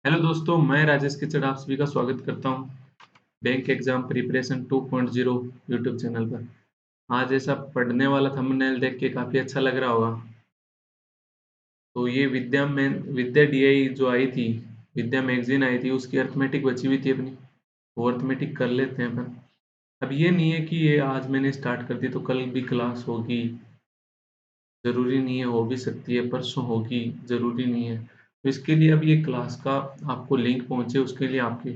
Hello दोस्तों, मैं राजेश किचड़ आप सभी का स्वागत करता हूं bank exam preparation 2.0 YouTube channel पर। आज ऐसा पढ़ने वाला थंबनेल देख के काफ़ी अच्छा लग रहा होगा। तो ये विद्या डीआई जो आई थी, विद्या मैगजीन आई थी, उसकी अर्थमेटिक बची हुई थी अपनी। वो अर्थमेटिक कर लेते हैं अपन। अब ये नहीं है कि ये आज मैंने स्टार्ट कर दी तो कल भी क्लास होगी, ज़रूरी नहीं है, हो भी सकती है, परसों होगी, ज़रूरी नहीं है। तो इसके लिए अब ये क्लास का आपको लिंक पहुँचे, उसके लिए आपके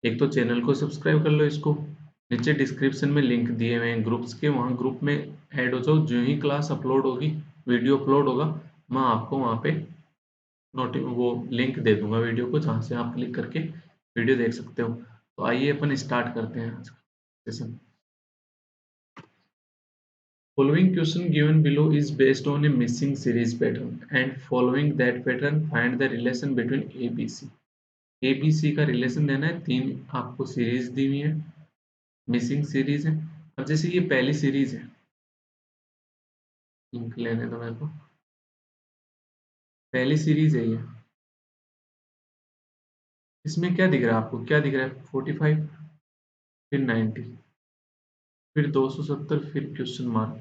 एक तो चैनल को सब्सक्राइब कर लो इसको, नीचे डिस्क्रिप्शन में लिंक दिए हुए हैं ग्रुप्स के, वहाँ ग्रुप में ऐड हो जाओ। जो ही क्लास अपलोड होगी, वीडियो अपलोड होगा, मैं आपको वहाँ पे वो लिंक दे दूँगा वीडियो को, जहाँ से आप क्लिक करके वीडियो देख सकते हो। तो आइए अपन स्टार्ट करते हैं आज का session. Following question given below is based on a missing series pattern and following that pattern find the relation between ABC. ABC का रिलेशन देना है, तीन आपको सीरीज दी हुई है, मिसिंग सीरीज है। अब जैसे ये पहली सीरीज है, लिंक लेने दो मेरे को। पहली सीरीज है ये, इसमें क्या दिख रहा है आपको, क्या दिख रहा है? 45, फिर 90, फिर 270, फिर क्वेश्चन मार्क,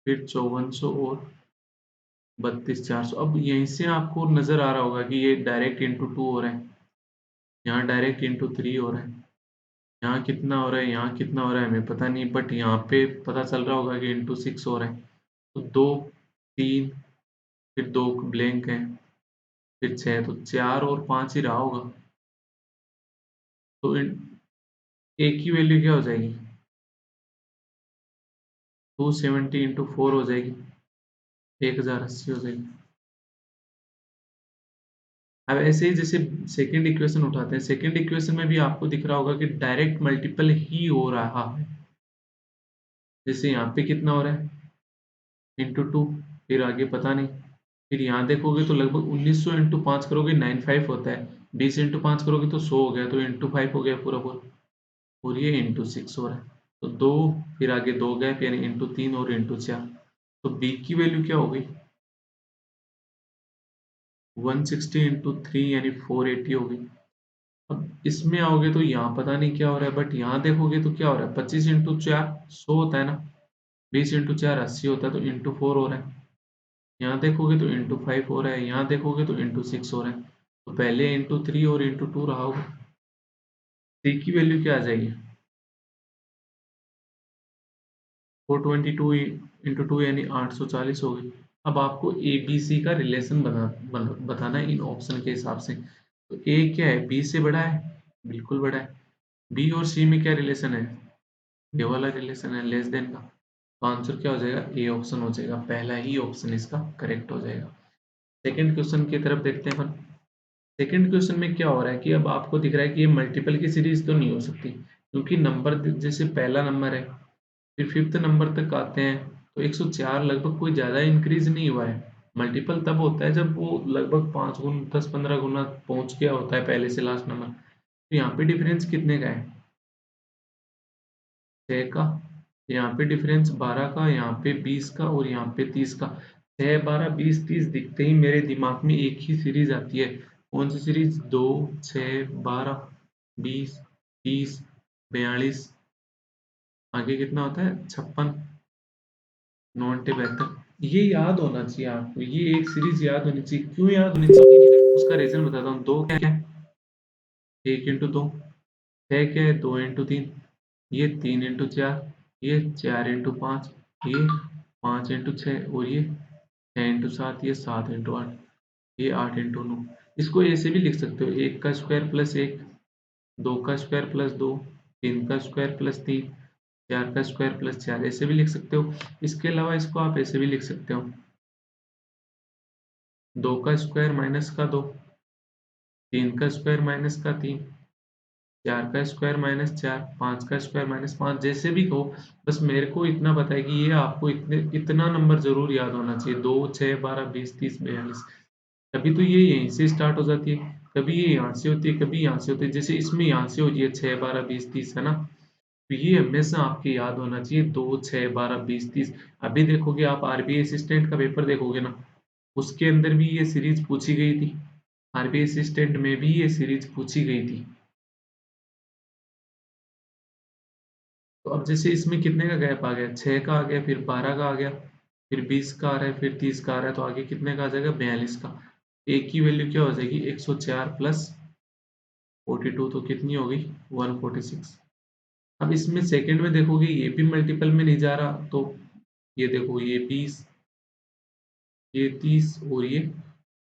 फिर 5400 और 32,400। अब यहीं से आपको नजर आ रहा होगा कि ये डायरेक्ट इंटू टू हो रहा है, यहाँ डायरेक्ट इंटू थ्री हो रहा है, यहाँ कितना हो रहा है, यहाँ कितना हो रहा है हमें पता नहीं, बट यहाँ पे पता चल रहा होगा कि इंटू सिक्स हो रहा है। तो दो, तीन, फिर दो ब्लैंक है, फिर छः, तो चार और पाँच ही रहा होगा। तो एक की वैल्यू क्या हो जाएगी? 270 इंटू फोर हो जाएगी, 1080 हो जाएगी। अब ऐसे ही जैसे सेकंड इक्वेशन उठाते हैं, सेकंड इक्वेशन में भी आपको दिख रहा होगा कि डायरेक्ट मल्टीपल ही हो रहा है। जैसे यहाँ पे कितना हो रहा है, इंटू टू, फिर आगे पता नहीं। फिर यहाँ देखोगे तो लगभग 1900 इंटू पाँच करोगे 95 होता है, 20 इंटू पाँच करोगे तो 100 हो गया, तो इंटू फाइव हो गया पूरा पूरा, और ये इंटू सिक्स हो रहा है। तो दो, फिर आगे दो गैप यानी इंटू तीन और इंटू चार। तो बी की वैल्यू क्या हो गई? 160 इंटू थ्री यानी 480 हो गई। अब इसमें आओगे तो यहाँ पता नहीं क्या हो रहा है, बट यहाँ देखोगे तो क्या हो रहा है, 25 इंटू चार 100 होता है ना, 20 इंटू चार 80 होता है, तो इंटू फोर हो रहा है। यहाँ देखोगे तो इंटू फाइव हो रहा है, यहाँ देखोगे तो इंटू सिक्स हो रहा है। तो पहले इंटू थ्री और इंटू टू रहा होगा। सी की वैल्यू क्या आ जाएगी? 422 इंटू टू यानी 840 हो गई। अब आपको ए बी सी का रिलेशन बताना है इन ऑप्शन के हिसाब से। तो ए क्या है, बी से बड़ा है? बिल्कुल बड़ा है। बी और सी में क्या रिलेशन है? ये वाला रिलेशन है, लेस देन का। तो आंसर क्या हो जाएगा? ए ऑप्शन हो जाएगा, पहला ही ऑप्शन इसका करेक्ट हो जाएगा। सेकंड क्वेश्चन की तरफ देखते हैं अपन। सेकंड क्वेश्चन में क्या हो रहा है कि अब आपको दिख रहा है कि ये मल्टीपल की सीरीज तो नहीं हो सकती, क्योंकि नंबर जैसे पहला नंबर है, फिर फिफ्थ नंबर तक आते हैं, तो 104 लगभग कोई ज़्यादा इंक्रीज नहीं हुआ है। मल्टीपल तब होता है जब वो लगभग 5 गुना 10-15 गुना पहुंच गया होता है पहले से लास्ट नंबर। तो यहाँ पे डिफरेंस कितने का है? 6 का। यहाँ पे डिफरेंस 12 का, यहाँ पे 20 का और यहाँ पे 30 का। 6, 12, 20, 30 दिखते ही मेरे दिमाग में एक ही सीरीज आती है। कौन सी सीरीज? 2, 6, 12, 20, 30, 42, आगे कितना होता है? 56, नॉन्टे बेहतर। ये याद होना चाहिए आपको, ये एक सीरीज याद होनी चाहिए। क्यों याद होनी चाहिए? उसका रीजन बताता हूँ। दो क्या है? एक इंटू दो। छह क्या है? दो इंटू तीन। ये तीन इंटू चार। ये चार इंटू पाँच। ये पाँच इंटू छः। और ये छः इंटू सात। ये सात इंटू आठ। ये आठ इंटू नौ। इसको ऐसे भी लिख सकते हो, एक का स्क्वायर प्लस एक, दो का स्क्वायर प्लस दो, तीन का स्क्वायर प्लस तीन, चार का स्क्वायर प्लस चार, ऐसे भी लिख सकते हो। इसके अलावा इसको आप ऐसे भी लिख सकते हो, दो का स्क्वायर माइनस का दो, तीन का स्क्वायर माइनस का तीन, चार का स्क्वायर माइनस चार, पाँच का स्क्वायर माइनस पाँच, जैसे भी कहो। बस मेरे को इतना पता है कि ये आपको इतना नंबर जरूर याद होना चाहिए, 2, 6, 12, 20, 30, 42। कभी तो ये यहीं से स्टार्ट हो जाती है, कभी ये यहाँ से होती है, कभी यहाँ से होती है। जैसे इसमें यहाँ से होती है 6, 12, 20, 30, है ना। तो ये हमेशा आपके याद होना चाहिए, 2, 6, 12, 20, 30। अभी देखोगे आप आरबीआई असिस्टेंट का पेपर देखोगे ना, उसके अंदर भी ये सीरीज पूछी गई थी। आरबीआई असिस्टेंट में भी ये सीरीज पूछी गई थी। तो अब जैसे इसमें कितने का गैप आ गया, 6 का आ गया, फिर 12 का आ गया, फिर 20 का आ रहा है, फिर 30 का आ रहा है, तो आगे कितने का आ जाएगा, 42 का। एक की वैल्यू क्या हो जाएगी, 104 प्लस 42, तो कितनी होगी, 146। अब इसमें सेकंड में देखोगे ये भी मल्टीपल में नहीं जा रहा, तो ये देखो ये 20, ये 30 और ये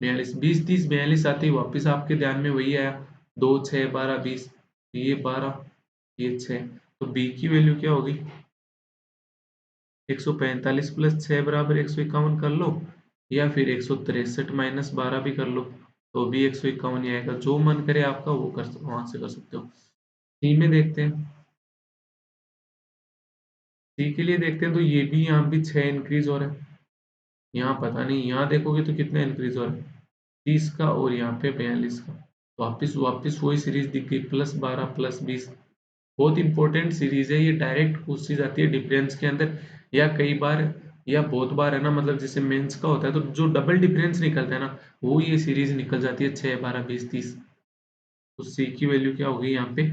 42, 20 30 42 आते ही वापस आपके ध्यान में वही आया, 2 6 12 20, ये 12, ये 6, तो बी की वैल्यू क्या होगी, 145 प्लस 6 बराबर 151 कर लो, या फिर 163 माइनस 12 भी कर लो, तो भी 151 ही आएगा। जो मन करे आपका वो कर, वहां से कर सकते हो। सी में देखते हैं, सी के लिए देखते हैं, तो ये भी यहाँ भी 6 इंक्रीज हो रहा है, यहाँ पता नहीं, यहाँ देखोगे तो कितना इंक्रीज हो रहा है, 30 का, और यहाँ पे 42 का। वापिस वापिस वही सीरीज दिख गई, +12 +20। बहुत इंपॉर्टेंट सीरीज है ये, डायरेक्ट पूछी जाती है डिफरेंस के अंदर, या कई बार या बहुत बार है ना, मतलब जैसे मेंस का होता है तो जो डबल डिफरेंस निकलता है ना, वो ये सीरीज निकल जाती है, 6 12 20 30। तो सी की वैल्यू क्या होगी यहाँ पे,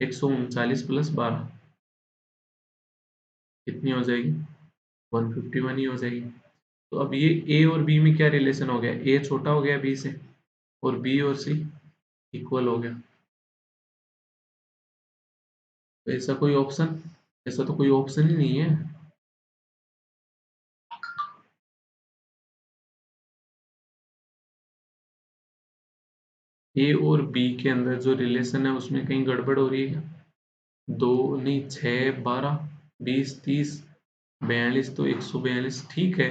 139 प्लस 12, कितनी हो जाएगी, 151 ही हो जाएगी। तो अब ये ए और बी में क्या रिलेशन हो गया, ए छोटा हो गया बी से, और बी और सी इक्वल हो गया। तो ऐसा कोई ऑप्शन, ऐसा तो कोई ऑप्शन ही नहीं है। ए और बी के अंदर जो रिलेशन है उसमें कहीं गड़बड़ हो रही है क्या? दो नहीं, 6 12 20 30 42, तो 142 ठीक है,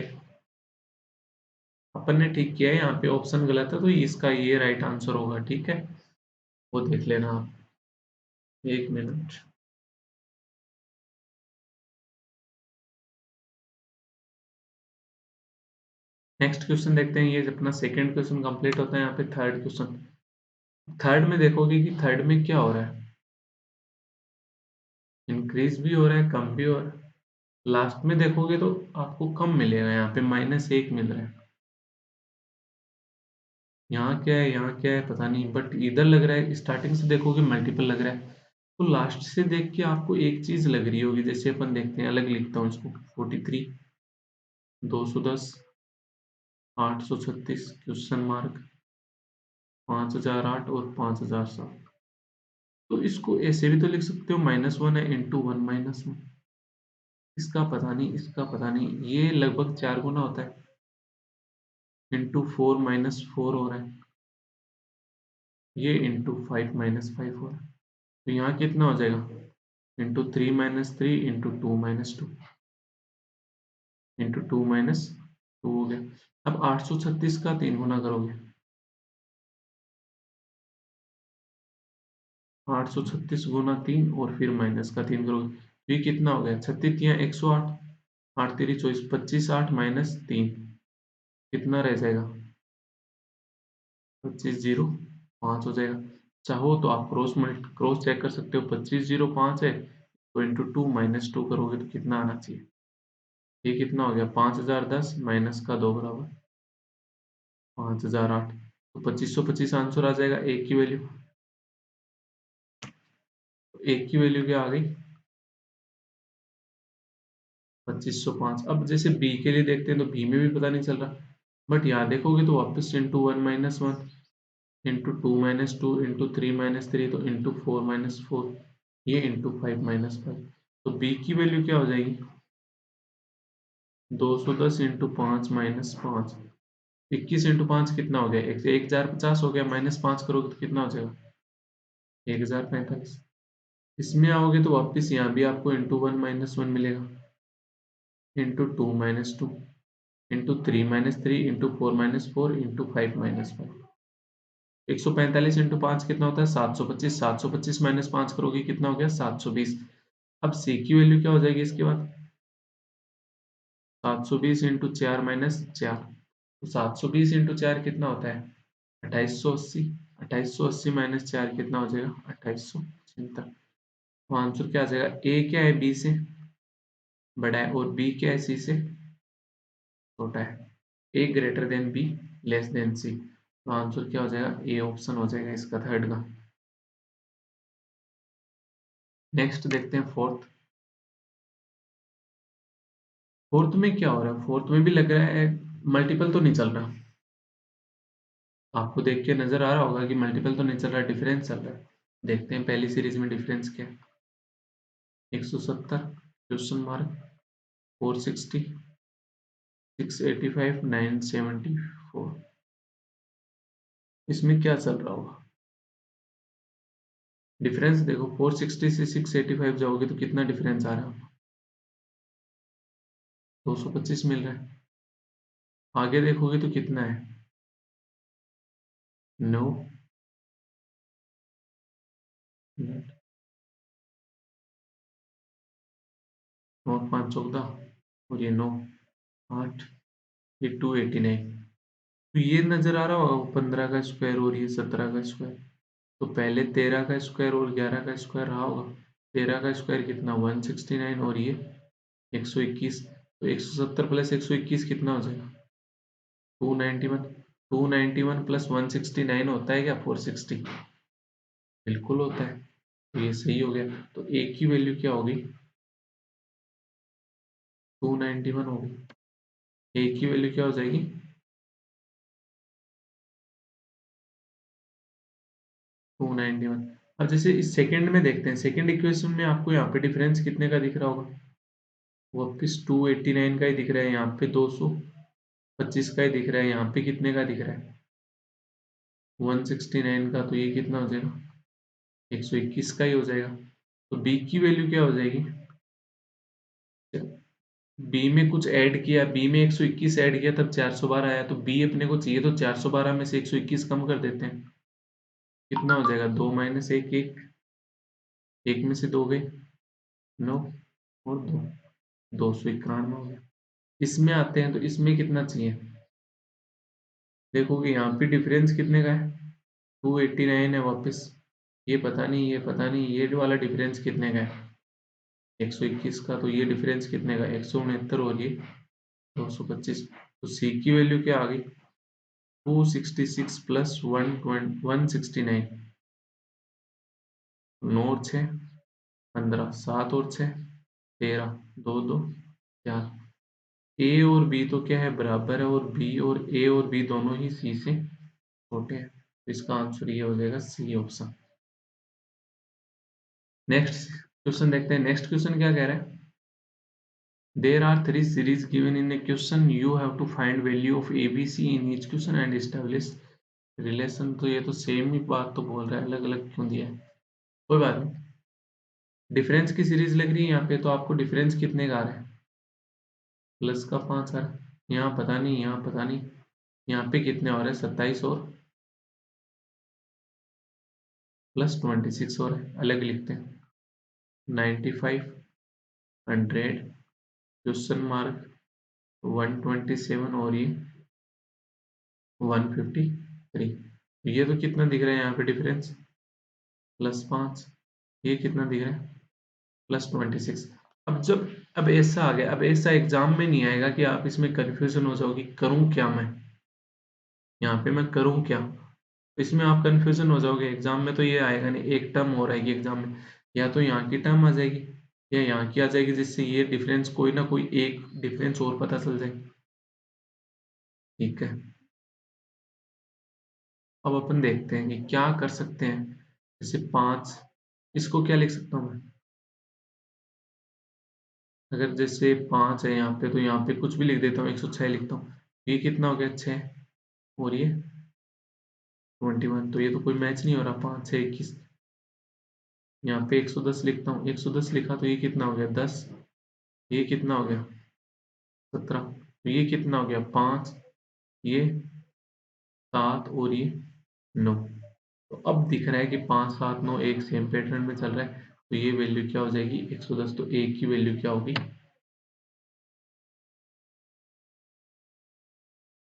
अपन ने ठीक किया है, यहाँ पे ऑप्शन गलत है, तो इसका ये राइट आंसर होगा, ठीक है, वो देख लेना आप। एक मिनट। नेक्स्ट क्वेश्चन देखते हैं, ये अपना सेकंड क्वेश्चन कंप्लीट होता है, यहाँ पे थर्ड क्वेश्चन। थर्ड में देखोगे कि थर्ड में क्या हो रहा है, इंक्रीज भी हो रहा है, कम भी हो रहा है। लास्ट में देखोगे तो आपको कम मिलेगा, यहाँ पे -1 मिल रहा है। यहाँ क्या है, यहाँ क्या है पता नहीं, बट इधर लग रहा है, स्टार्टिंग से देखोगे मल्टीपल लग रहा है, तो लास्ट से देख के आपको एक चीज लग रही होगी, जैसे अपन देखते हैं, अलग लिखता हूँ इसको, 43 210 836 क्वेश्चन मार्क 5008 और 5007। तो इसको ऐसे भी तो लिख सकते हो, -1 है इंटू 1 -1, इसका पता नहीं, इसका पता नहीं, ये लगभग 4 गुना होता है, इंटू 4 -4 हो रहा है, ये इंटू 5 -5 हो रहा है, तो यहाँ कितना हो जाएगा, इंटू 3 -3 इंटू 2 -2 इंटू 2 -2 हो गया। अब 836 का 3 गुना करोगे, 836 गुना 3 और फिर माइनस का 3 करोगे, तो ये कितना हो गया, 36 या 108, 8 तेरी 24, 25 8 -3, कितना रह जाएगा, 25 0 5 हो जाएगा। चाहो तो आप क्रॉस चेक कर सकते हो, 25 0 5 है, तो इंटू 2 -2 करोगे तो कितना आना चाहिए, ये कितना हो गया, 5010 माइनस का 2 बराबर 5008, तो 2525 आंसर आ जाएगा, एक की वैल्यू, एक की वैल्यू क्या आ गई, 2505। अब जैसे बी के लिए देखते हैं, तो बी में भी पता नहीं चल रहा, बट यहाँ देखोगे तो वापस इंटू 1 -1 इंटू 2 -2 इंटू 3 -3, तो इंटू 4 -4, ये इंटू 5 -5, तो बी की वैल्यू क्या हो जाएगी, 210 इंटू 5 -5, 21 इंटू 5 कितना हो गया, 1050 हो गया, -5 करोगे तो कितना हो जाएगा, 1045। इसमें आओगे तो वापस यहाँ भी आपको इंटू 1 -1 मिलेगा, into 2 -2 into 3 -3 into 4 -4 into 5 -5, 145 into 5 कितना होता है, 725, 725 -5 करोगे कितना हो गया, 720। अब सी की वैल्यू क्या हो जाएगी इसके बाद, 720 इंटू 4 -4, तो 720 इंटू 4 कितना होता है, 2880, 2880 -4 कितना हो जाएगा, 2876। तो आंसर क्या आ जाएगा, ए क्या है बी से बड़ा है, और बी क्या है सी से छोटा है, A greater than B less than C, तो आंसर क्या हो जाएगा, ए ऑप्शन हो जाएगा इसका थर्ड का। नेक्स्ट देखते हैं फोर्थ। फोर्थ में क्या हो रहा है, फोर्थ में भी लग रहा है मल्टीपल तो नहीं चल रहा। आपको देख के नजर आ रहा होगा कि मल्टीपल तो नहीं चल रहा, डिफरेंस चल रहा है। देखते हैं पहली सीरीज में डिफरेंस क्या है। 170 क्वेश्चन मार्क 460 685 974। इसमें क्या चल रहा होगा, डिफरेंस देखो 460 से 685 जाओगे तो कितना डिफरेंस आ रहा है, 225 मिल रहा है। आगे देखोगे तो कितना है, 9 और 5 14 और ये 9 8, ये 289। तो ये नजर आ रहा होगा 15 का स्क्वायर और ये 17 का स्क्वायर। तो पहले 13 का स्क्वायर और 11 का स्क्वायर रहा होगा। 13 का स्क्वायर कितना 169 और ये 121। तो 170 प्लस 121 कितना हो जाएगा 291। 291 प्लस 169 होता है क्या 460? बिल्कुल होता है। तो ये सही हो गया। तो ए की वैल्यू क्या होगी, 291 होगी। ए की वैल्यू क्या हो जाएगी, 291। अब जैसे इस सेकंड में देखते हैं, सेकंड इक्वेशन में आपको यहाँ पे डिफरेंस कितने का दिख रहा होगा, वापिस 289 का ही दिख रहा है, यहाँ पे 225 का ही दिख रहा है, यहाँ पे कितने का दिख रहा है 169 का। तो ये कितना हो जाएगा 121 का ही हो जाएगा। तो बी की वैल्यू क्या हो जाएगी, बी में कुछ ऐड किया, बी में 121 ऐड किया तब 412 आया। तो बी अपने को चाहिए तो 412 में से 121 कम कर देते हैं, कितना हो जाएगा 2 माइनस 1 1, एक में से 2 गए 9 और 2, 291 हो गया। इसमें आते हैं तो इसमें कितना चाहिए, देखोगे यहाँ पे डिफरेंस कितने का है 289 है वापस। ये पता नहीं, ये पता नहीं, ये वाला डिफरेंस कितने का है 121 का। तो ये डिफरेंस कितने का 169 और ये 225। तो सी की वैल्यू क्या आ गई 266 प्लस 169। 9 और 6 15, 7 और 6 13, 2 2 4। ए और बी तो क्या है बराबर है, और बी और ए और बी दोनों ही सी से छोटे हैं। तो इसका आंसर ये हो जाएगा सी ऑप्शन। नेक्स्ट क्वेश्चन देखते हैं। नेक्स्ट क्वेश्चन क्या कह रहा है, there are three series given in a question, you have to find value of abc in each question and establish relation। तो ये तो सेम ही बात तो बोल रहा है, अलग अलग क्यों दिया है, कोई बात नहीं। डिफरेंस की सीरीज लग रही है यहाँ पे, तो आपको डिफरेंस कितने का आ रहा है, प्लस का 5 आ रहा है। यहाँ पता नहीं, यहाँ पता नहीं, यहाँ पे कितने हो रहे हैं 27 और प्लस 26 और अलग लिखते हैं 95 100 क्वेश्चन मार्क 127 और ये 153। ये तो कितना दिख रहा है यहाँ पे डिफरेंस +5। ये कितना दिख रहा है +26। अब जब अब ऐसा आ गया, अब ऐसा एग्जाम में नहीं आएगा कि आप इसमें कंफ्यूजन हो जाओगे करूं क्या मैं, यहाँ पे मैं करूं क्या। इसमें आप कंफ्यूजन हो जाओगे, एग्जाम में तो ये आएगा नहीं। एक टर्म हो रहा है कि एग्जाम में या तो यहाँ की टर्म आ जाएगी या यहाँ की आ जाएगी, जिससे ये डिफरेंस कोई ना कोई एक डिफरेंस और पता चल जाए। ठीक है, अब अपन देखते हैं कि क्या कर सकते हैं। जैसे 5, इसको क्या लिख सकता हूँ मैं, अगर जैसे 5 है यहाँ पे तो यहाँ पे कुछ भी लिख देता हूँ, 106 लिखता हूँ। ये कितना हो गया 6 और ये 21। तो ये तो कोई मैच नहीं हो रहा, 5 6 21। यहाँ पे 110 लिखता हूँ, 110 लिखा तो ये कितना हो गया 10, ये कितना हो गया 17। तो ये कितना हो गया 5, ये 7 और ये 9। तो अब दिख रहा है कि 5 7 9 एक सेम पैटर्न में चल रहा है। तो ये वैल्यू क्या हो जाएगी 110। तो ए की वैल्यू क्या होगी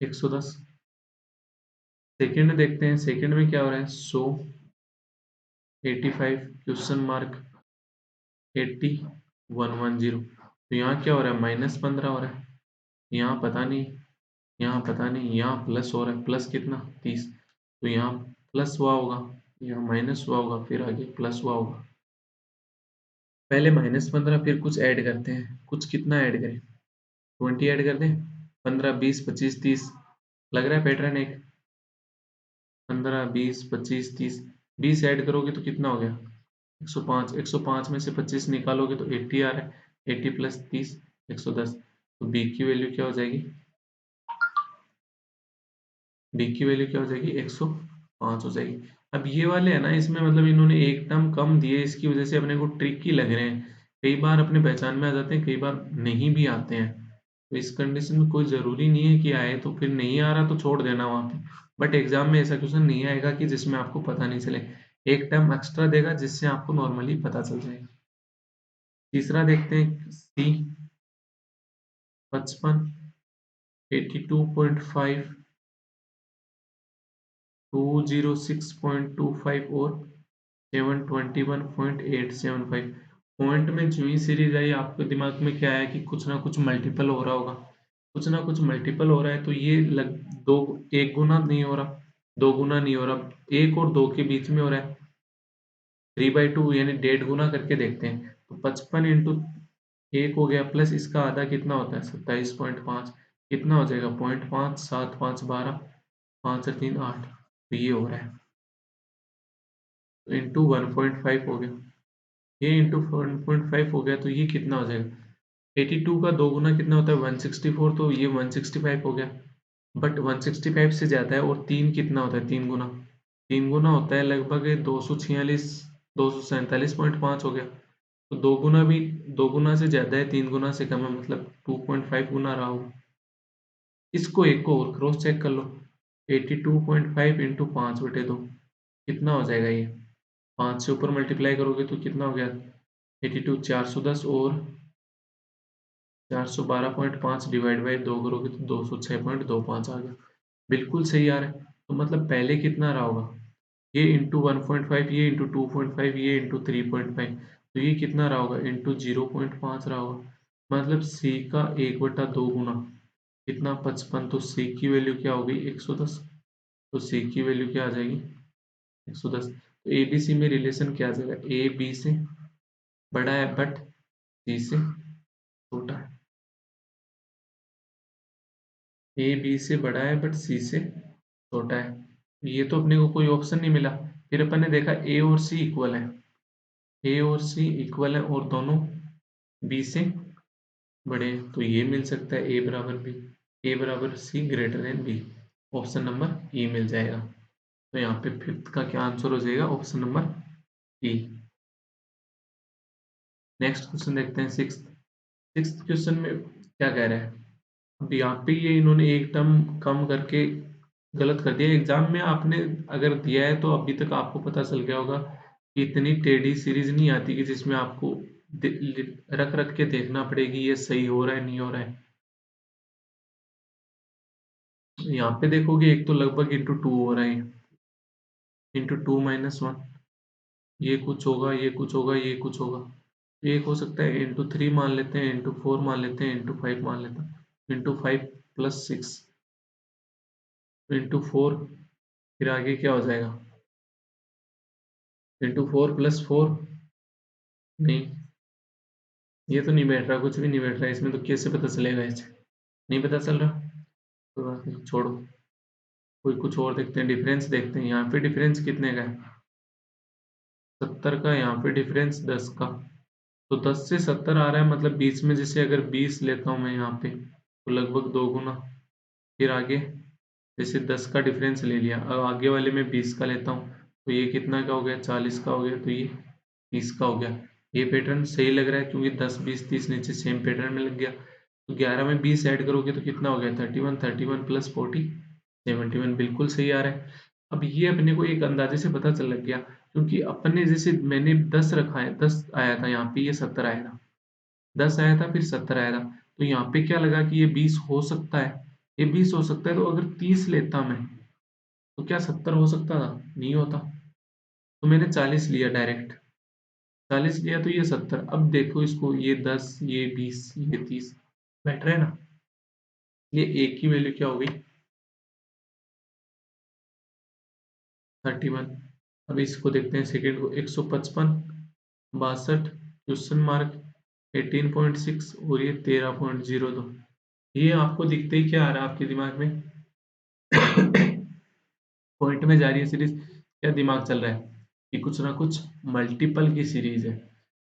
110। सेकंड में देखते हैं, सेकंड में क्या हो रहा है 100 85 क्वेश्चन मार्क 80 110। तो यहाँ क्या हो रहा है -15 हो रहा है। यहाँ पता नहीं, यहाँ पता नहीं, यहाँ प्लस हो रहा है, प्लस कितना 30। तो यहाँ प्लस हुआ होगा, यहाँ माइनस हुआ होगा, फिर आगे प्लस हुआ होगा। पहले -15 फिर कुछ ऐड करते हैं, कुछ कितना ऐड करें, 20 ऐड कर दें, 15 20 25 30, लग रहा है पैटर्न एक, 15 20 25 30, 20 ऐड करोगे तो कितना हो गया 105, 105 में से 25 निकालोगे तो 80 आ रहा है, 80 प्लस 30 110, तो बी की वैल्यू क्या हो जाएगी, बी की वैल्यू क्या हो जाएगी 105 हो जाएगी। अब ये वाले है ना, इसमें मतलब इन्होंने एक टर्म कम दिए, इसकी वजह से अपने को ट्रिकी लग रहे हैं, कई बार अपने पहचान में आ जाते हैं, कई बार नहीं भी आते हैं। तो इस कंडीशन में कोई जरूरी नहीं है कि आए, तो फिर नहीं आ रहा तो छोड़ देना वहां पे। बट एग्जाम में ऐसा क्वेश्चन नहीं आएगा कि जिसमें आपको पता नहीं चले, एक टर्म एक्स्ट्रा देगा जिससे आपको नॉर्मली पता चल जाएगा। तीसरा देखते हैं, सी 55 82.5 206.25 और 721.875 पॉइंट में जो ही सीरीज आई, आपके दिमाग में क्या है कि कुछ ना कुछ मल्टीपल हो रहा होगा, कुछ ना कुछ मल्टीपल हो रहा है, तो ये दो, एक गुना नहीं हो रहा, दो गुना नहीं हो रहा, एक और दो के बीच में हो रहा है, 3/2 यानी 1.5 गुना करके देखते हैं। तो 55 इंटू एक हो गया, प्लस इसका आधा कितना होता है 27.5, कितना हो जाएगा 0.5 7 5 12 5 और 3 8, तो ये हो रहा है, तो इंटू 1.5 हो गया, ये इंटू 1.5 हो गया, तो ये कितना हो जाएगा 82 का दो गुना कितना होता है 164, तो ये 165 हो गया। बट 165 से ज्यादा है, और तीन कितना होता है 3 गुना, 3 गुना होता है लगभग 246, 247.5 हो गया। तो दो गुना भी, दो गुना से ज्यादा है, 3 गुना से कम है, मतलब 2.5 गुना रहा होगा। इसको एक को और क्रॉस चेक कर लो, 82.5 इंटू 5/2 कितना हो जाएगा ये, 5 से ऊपर मल्टीप्लाई करोगे तो कितना हो गया 82, 410, और 412.5 डिवाइड बाई 2 करोगे तो 206.25 आ गया, बिल्कुल सही आ रहा है। तो मतलब पहले कितना रहा होगा, ये इंटू 1.5, ये इंटू 2.5, ये इंटू 3.5, तो ये कितना रहा होगा इंटू 0.5 रहा होगा, मतलब सी का 1/2 गुना कितना 55, तो सी की वैल्यू क्या होगी 110, तो सी की वैल्यू क्या आ जाएगी 110। तो ए बी सी में रिलेशन क्या आ जाएगा, ए बी से बड़ा है बट सी से छोटा है, ए बी से बड़ा है बट सी से छोटा है, ये तो अपने को कोई ऑप्शन नहीं मिला। फिर अपन ने देखा ए और सी इक्वल है, ए और सी इक्वल है और दोनों बी से बड़े हैं, तो ये मिल सकता है ए बराबर बी, ए बराबर C greater than B, option number E मिल जाएगा। तो यहाँ पे फिफ्थ का क्या आंसर हो जाएगा, ऑप्शन नंबर ई। नेक्स्ट क्वेश्चन देखते हैं, सिक्स्थ क्वेश्चन में क्या कह रहा है। अब यहाँ पे ये इन्होंने एक टर्म कम करके गलत कर दिया, एग्जाम में आपने अगर दिया है तो अभी तक आपको पता चल गया होगा कि इतनी टेढ़ी सीरीज नहीं आती कि जिसमें आपको रख रख के देखना पड़ेगी ये सही हो रहा है नहीं हो रहा है। यहाँ पे देखोगे एक तो लगभग इंटू टू हो रहा है, इंटू 2 - 1, ये कुछ होगा, ये कुछ होगा, ये कुछ होगा, एक हो सकता है इंटू 3 मान लेते हैं, इंटू 4 मान लेते हैं, इंटू 5 मान लेते हैं, इंटू 5 प्लस 6 इंटू 4, फिर आगे क्या हो जाएगा इंटू 4 प्लस 4, नहीं ये तो नहीं बैठ रहा, कुछ भी नहीं बैठ रहा इसमें, तो कैसे पता चलेगा ऐसे, नहीं पता चल रहा, कोई बात नहीं छोड़ो, कोई कुछ और देखते हैं, डिफरेंस देखते हैं, यहाँ पे डिफरेंस कितने का है 70 का, यहाँ पे डिफरेंस 10 का, तो 10 से 70 आ रहा है, मतलब बीच में जैसे अगर 20 लेता हूँ मैं यहाँ पे तो लगभग 2 गुना, फिर आगे जैसे 10 का डिफरेंस ले लिया, अब आगे वाले में 20 का लेता हूँ तो ये कितना का हो गया 40 का हो गया, तो ये 30 का हो गया। ये पैटर्न सही लग रहा है क्योंकि 10 20 30 नीचे सेम पैटर्न में लग गया, तो 11 में 20 ऐड करोगे तो कितना हो गया 31, 31 प्लस 40 71, बिल्कुल सही आ रहा है। अब ये अपने को एक अंदाजे से पता चल लग गया, क्योंकि अपने जैसे मैंने 10 रखा है, 10 आया था यहाँ पे, ये 70 आएगा, 10 आया था फिर 70 आया था, तो यहाँ पे क्या लगा कि ये 20 हो सकता है, ये 20 हो सकता है, तो अगर 30 लेता मैं तो क्या 70 हो सकता था, नहीं होता, तो मैंने 40 लिया डायरेक्ट, 40 लिया तो ये 70, अब देखो इसको, ये 10 ये 20 ये 30 बैठ रहा है ना, ये एक की वैल्यू क्या हो गई 31। अब इसको देखते हैं सेकेंड को, 155, 62, क्वेश्चन मार्क, 18.6 और ये 13.02। ये आपको दिखते ही क्या आ रहा है आपके दिमाग में? पॉइंट में जा रही है सीरीज, क्या दिमाग चल रहा है कि कुछ ना कुछ मल्टीपल की सीरीज है,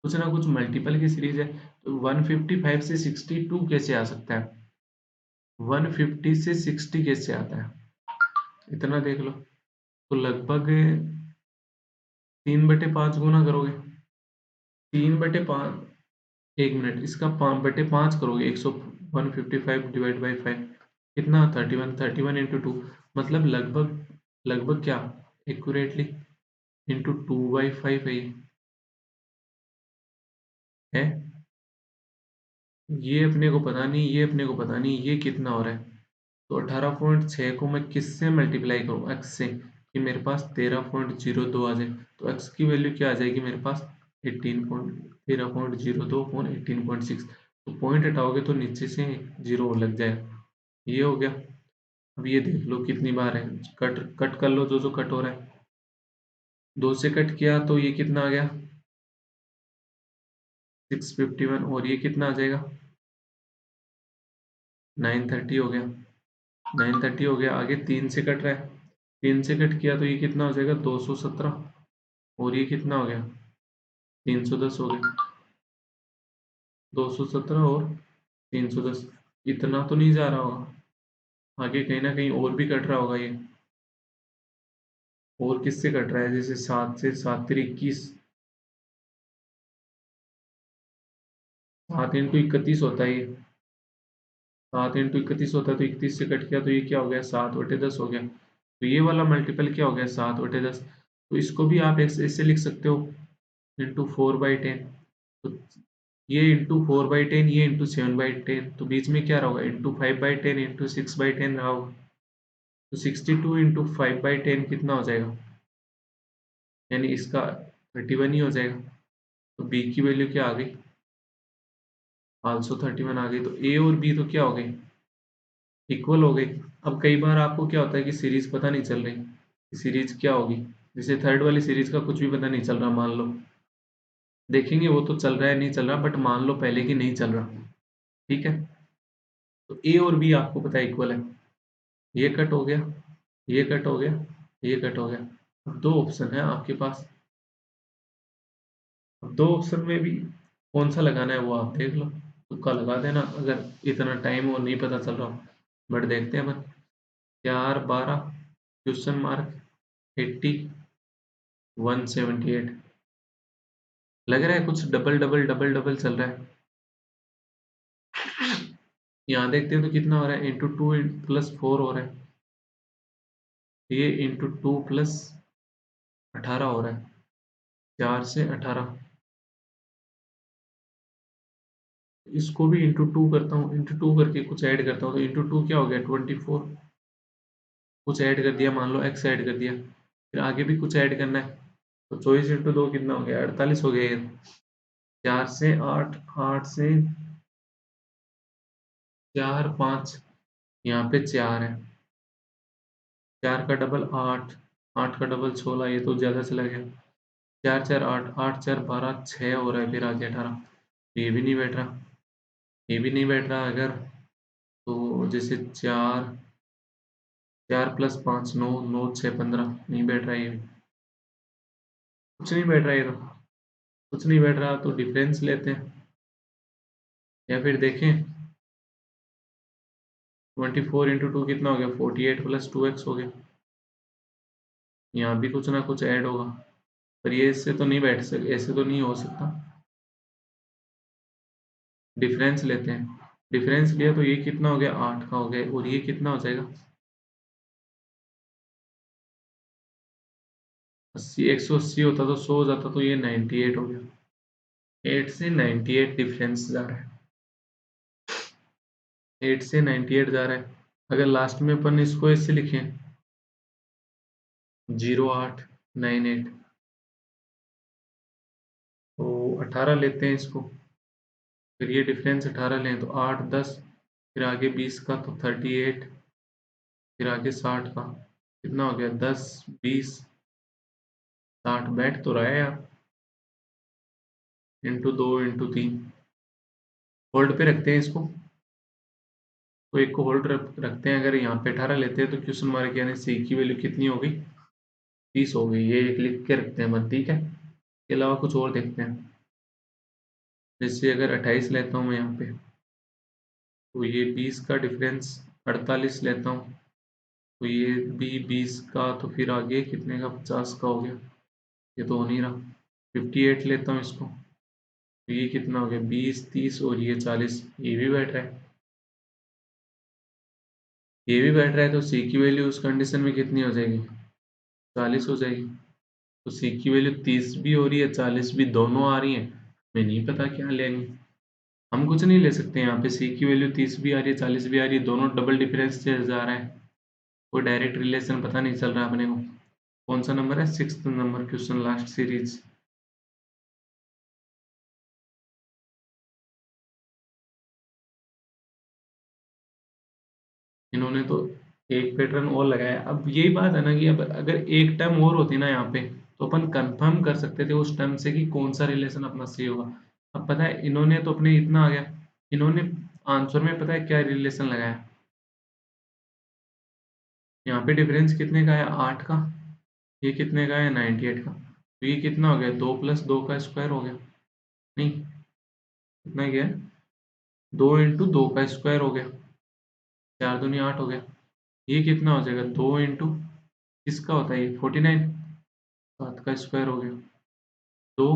कुछ ना कुछ मल्टीपल की सीरीज है। तो 155 से 62 कैसे आ सकता है? 150 से 60 कैसे आता है? इतना देख लो, तो लगभग 3/5 गुना करोगे, 3/5, 1 मिनट, इसका 5/5 करोगे, 155 डिवाइड बाई 5 कितना? 31, 31 × 2, मतलब लगभग लगभग क्या, एक्यूरेटली × 2/5 है। ये अपने को पता नहीं, ये अपने को पता नहीं, ये कितना हो रहा है। तो 18.6 को मैं किससे मल्टीप्लाई करूँ? x से, कि मेरे पास 13.02 आ जाए। तो x की वैल्यू क्या आ जाएगी मेरे पास? 13.02/18.6। तो पॉइंट हटाओगे तो नीचे से जीरो लग जाएगा। ये हो गया। अब ये देख लो कितनी बार है, कट कट कर लो जो कट हो रहा है। 2 से कट किया तो ये कितना आ गया? 651। और ये कितना आ जाएगा? 930 हो गया, 930 हो गया। आगे 3 से कट रहा है, 3 से कट किया तो ये कितना हो जाएगा? 217। और ये कितना हो गया? 310 हो गया। 217 और 310, इतना तो नहीं जा रहा होगा, आगे कहीं ना कहीं और भी कट रहा होगा ये। और किससे कट रहा है? जैसे 7 से, 7×3 = 21, 7 × 31 होता है ये, 7 × 31 होता है। तो 31 से कट किया तो ये क्या हो गया? 7/10 हो गया। तो ये वाला मल्टीपल क्या हो गया? 7/10। तो इसको भी आप ऐसे लिख सकते हो, × 4/10। तो ये × 4/10, ये × 7/10, तो बीच में क्या रहा होगा? × 5/10, × 6/10 रहा होगा। तो 62 × 5/10 कितना हो जाएगा? यानी इसका 31 ही हो जाएगा। तो बी की वैल्यू क्या आ गई? 531 आ गई। तो ए और बी तो क्या हो गई? इक्वल हो गई। अब कई बार आपको क्या होता है कि सीरीज पता नहीं चल रही, सीरीज क्या होगी, जैसे थर्ड वाली सीरीज का कुछ भी पता नहीं चल रहा, मान लो, देखेंगे वो तो चल रहा है नहीं चल रहा, बट मान लो पहले की नहीं चल रहा, ठीक है। तो ए और बी आपको पता है इक्वल है, ये कट हो गया, ये कट हो गया, ये कट हो गया। अब दो ऑप्शन है आपके पास, अब दो ऑप्शन में भी कौन सा लगाना है वो आप देख लो, तुक्का लगा देना अगर इतना टाइम और नहीं पता चल रहा हो। बट देखते हैं अपन, 4, 12, क्वेश्चन मार्क, 80, 178। लग रहा है कुछ डबल डबल डबल डबल चल रहा है। यहाँ देखते हैं तो कितना हो रहा है? × 2 + 4 हो रहा है, ये × 2 + 18 हो रहा है, 4 से 18। इसको भी × 2 करता हूँ, × 2 करके कुछ ऐड करता हूँ, तो × 2 क्या हो गया? 24। कुछ ऐड कर दिया, मान लो x ऐड कर दिया, फिर आगे भी कुछ ऐड करना है, तो 24 × 2 कितना हो गया? 48 हो गया ये। 4 से 8, 8 से 4, 5, यहाँ पे 4 है, 4 का डबल 8, 8 का डबल 16, ये तो ज्यादा चला गया। 4, 4, 8, 8, 4, 12, 6 हो रहा है, फिर आगे 18। ये भी नहीं बैठ रहा, ये भी नहीं बैठ रहा। अगर तो जैसे 4, 4 + 5 9, 9 6 15, नहीं बैठ रहा ये भी, कुछ नहीं बैठ रहा ये तो, कुछ नहीं बैठ रहा। तो डिफरेंस लेते हैं, या फिर देखें 24 × 2 कितना हो गया? 48 + 2x हो गया। यहाँ भी कुछ ना कुछ ऐड होगा, पर ये इससे तो नहीं बैठ सक, ऐसे तो नहीं हो सकता। डिफरेंस लेते हैं, डिफरेंस लिया तो ये कितना हो गया? 8 का हो गया, और ये कितना हो जाएगा? 80, 180 होता तो 100 हो जाता, तो ये 98 हो गया। 8 से 98 डिफरेंस जा रहा है, 8 से 98 जा रहा है। अगर लास्ट में अपन इसको ऐसे लिखें, 0898, तो 18 लेते हैं इसको, फिर ये डिफरेंस 18 लें तो 8, 10, फिर आगे 20 का तो 38, फिर आगे 60 का कितना हो गया? 10, 20, 60 बैठ तो रहा है यार, इंटू 2 इंटू 3। होल्ड पे रखते हैं इसको, तो एक को होल्ड रखते हैं। अगर यहाँ पे 18 लेते हैं तो क्वेश्चन मार्क यानी सी की वैल्यू कितनी हो गई, 30 हो गई। ये एक लिख के रखते हैं बस, ठीक है। इसके अलावा कुछ और देखते हैं। जैसे अगर 28 लेता हूँ मैं यहाँ पे, तो ये 20 का डिफरेंस 48 लेता हूँ, तो ये भी 20 का, तो फिर आगे कितने का, 50 का हो गया। ये तो हो नहीं रहा। 58 लेता हूँ इसको, तो ये कितना हो गया, 20 30 और ये 40। ये भी बैठ रहा है, ये भी बैठ रहा है। तो सी की वैल्यू उस कंडीशन में कितनी हो जाएगी, 40 हो जाएगी। तो सी की वैल्यू 30 भी हो रही है, 40 भी, दोनों आ रही है। हमें नहीं पता क्या लेंगे, हम कुछ नहीं ले सकते। यहाँ पे सी की वैल्यू 30 भी आ रही है, 40 भी आ रही है, दोनों डबल डिफरेंस से जा रहा है। कोई डायरेक्ट रिलेशन पता नहीं चल रहा अपने को। कौन सा नंबर है, 6th number question, last series. इन्होंने तो एक पैटर्न और लगाया। अब यही बात है ना कि अब अगर एक टर्म और होती ना यहाँ पे, तो अपन कंफर्म कर सकते थे उस टर्म से कि कौन सा रिलेशन अपना सही होगा। अब पता है इन्होंने तो अपने इतना आ गया, इन्होंने आंसर में पता है क्या रिलेशन लगाया, यहाँ पे डिफरेंस कितने का है, 8 का। ये कितने का है, 98 का। तो ये कितना हो गया, 2 प्लस 2 का स्क्वायर हो गया। नहीं, कितना गया, 2 इंटू 2 का स्क्वायर हो गया। 4 दूनी 8 हो गया। ये कितना हो जाएगा, 2 इंटू किसका होता है ये, 49, 7 का स्क्वायर हो गया। 2,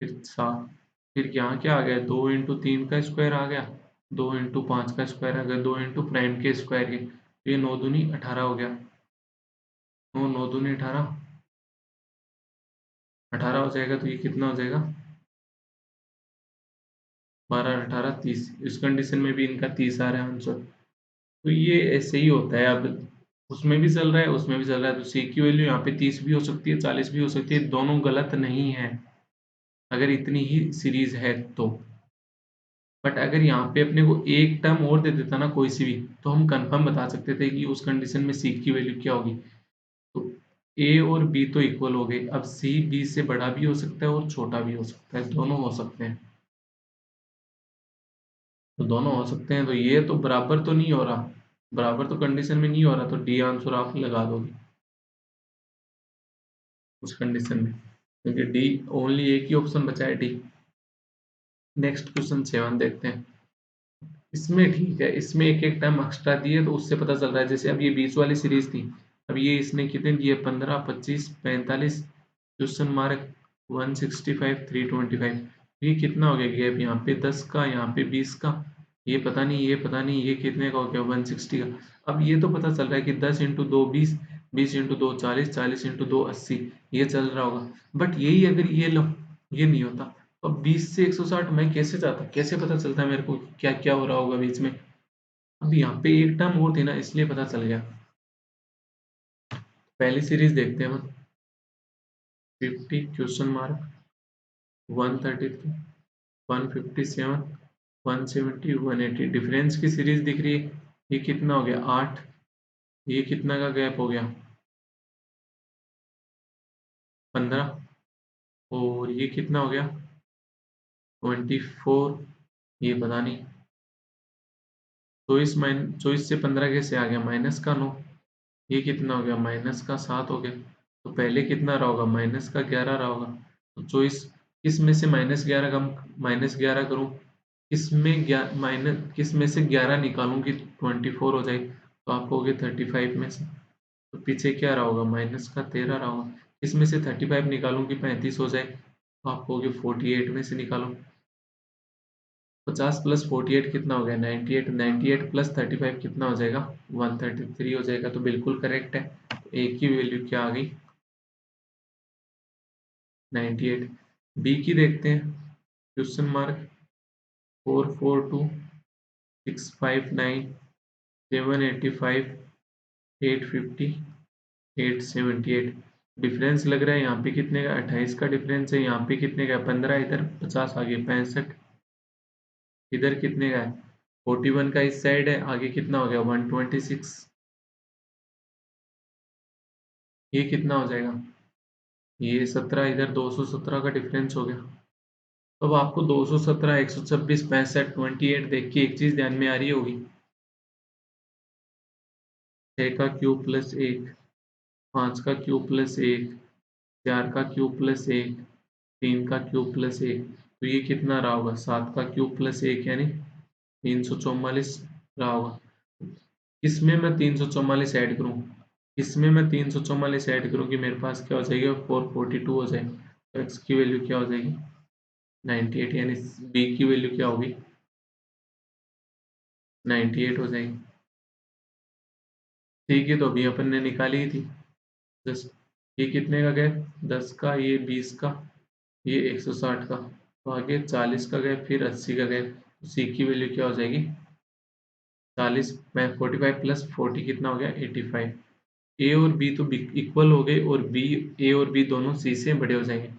फिर 7, फिर यहाँ क्या आ गया, 2 इंटू 3 का स्क्वायर आ गया, 2 इंटू 5 का स्क्वायर आ गया, 2 इंटू प्राइम के स्क्वायर के। तो ये 9 दूनी 18 हो गया। 9 9 दूनी 18, 18 हो जाएगा। तो ये कितना हो जाएगा, 12 18 30। इस कंडीशन में भी इनका 30 आ रहा है आंसर। तो ये ऐसे ही होता है। अब उसमें भी चल रहा है, उसमें भी चल रहा है, तो सी की वैल्यू यहाँ पे 30 भी हो सकती है, 40 भी हो सकती है, दोनों गलत नहीं है अगर इतनी ही सीरीज है तो। बट अगर यहाँ पे अपने को एक टर्म और दे देता ना कोई सी भी, तो हम कंफर्म बता सकते थे कि उस कंडीशन में सी की वैल्यू क्या होगी। तो ए और बी तो इक्वल हो गए, अब सी बी से बड़ा भी हो सकता है और छोटा भी हो सकता है, दोनों हो सकते हैं। तो दोनों हो सकते हैं, तो ये तो बराबर तो नहीं हो रहा, बराबर तो कंडीशन में नहीं हो रहा, तो डी आंसर आप लगा दोगे उस कंडीशन में, क्योंकि डी ओनली एक ही ऑप्शन बचा है, डी। नेक्स्ट क्वेश्चन 7 देखते हैं। इसमें ठीक है, इसमें एक एक टाइम एक्स्ट्रा दिए तो उससे पता चल रहा है। जैसे अब ये 20 वाली सीरीज थी, अब ये इसने कितने दिए, 15 25 45, क्वेश्चन मार्क 165 325। ये कितना हो गया गैप, यहाँ पे 10 का, यहाँ पे 20 का। ये पता नहीं, ये पता नहीं, ये कितने का हो गया, 160 का। अब ये तो पता चल रहा है कि 10 इंटू 2 20, 20 इंटू 2 40, 40 इंटू 2 80, ये चल रहा होगा। बट यही अगर ये लो, ये नहीं होता, अब 20 से 160 मैं कैसे जाता, कैसे पता चलता मेरे को क्या क्या हो रहा होगा बीच में। अब यहाँ पे एक टर्म और थी ना, इसलिए पता चल गया। पहली सीरीज देखते हैं हम, 50 क्वेश्चन मार्क 133 157 170 180, डिफरेंस की सीरीज दिख रही है। ये कितना हो गया, 8। ये कितना का गैप हो गया, 15। और ये कितना हो गया, 24। ये पता नहीं, 24 से 15 कैसे आ गया, -9। ये कितना हो गया, -7 हो गया। तो पहले कितना रहा होगा, -11 रहा होगा। तो 24, किस में से -11 कम, -11 करूँ, किस में माइनस, किस में से 11 निकालूं कि 24 हो जाए, तो आपको हो गया 35 में से। तो पीछे क्या रहा होगा, -13 रहा होगा। इसमें से 35 निकालूं कि 35 हो जाए, तो आपको हो गया 48 में से निकालो। 50 प्लस 48 कितना हो गया, 98। 98 प्लस 35 कितना हो जाएगा, 133 हो जाएगा। तो बिल्कुल करेक्ट है। तो एक की वैल्यू क्या आ गई, 98। बी की देखते हैं, क्वेश्चन मार्क 442 659 785 850 878। डिफरेंस लग रहा है यहाँ पे कितने का, 28 का डिफरेंस है, यहाँ पे कितने का, 15, इधर 50 आगे 65, इधर कितने का है, 41 का इस साइड है, आगे कितना हो गया, 126। ये कितना हो जाएगा, ये 17 इधर 217 का डिफरेंस हो गया। तो अब आपको 217, 126, 65, 28 देख के एक चीज ध्यान में आ रही होगी, 6 का क्यूब प्लस 1, 5 का क्यूब प्लस 1, 4 का क्यूब प्लस 1, 3 का क्यूब प्लस 1, तो ये कितना रहा होगा, 7 का क्यूब प्लस 1 यानी 344 रहा होगा। इसमें मैं 344 ऐड करूँ, इसमें मैं 344 ऐड करूँ कि मेरे पास क्या हो जाएगा, 442 हो जाएगा। तो एक्स की वैल्यू क्या हो जाएगी, 98, यानी बी की वैल्यू क्या होगी, 98 हो जाएगी। ठीक है, तो अभी अपन ने निकाली ही थी। जस्ट ये कितने का गया, 10 का, ये 20 का, ये 160 का, तो आगे 40 का गया, फिर 80 का गया। तो सी की वैल्यू क्या हो जाएगी, 40 में 45 प्लस 40 कितना हो गया, 85। ए और बी तो इक्वल हो गए, और बी, ए और बी दोनों सी से बड़े हो जाएंगे।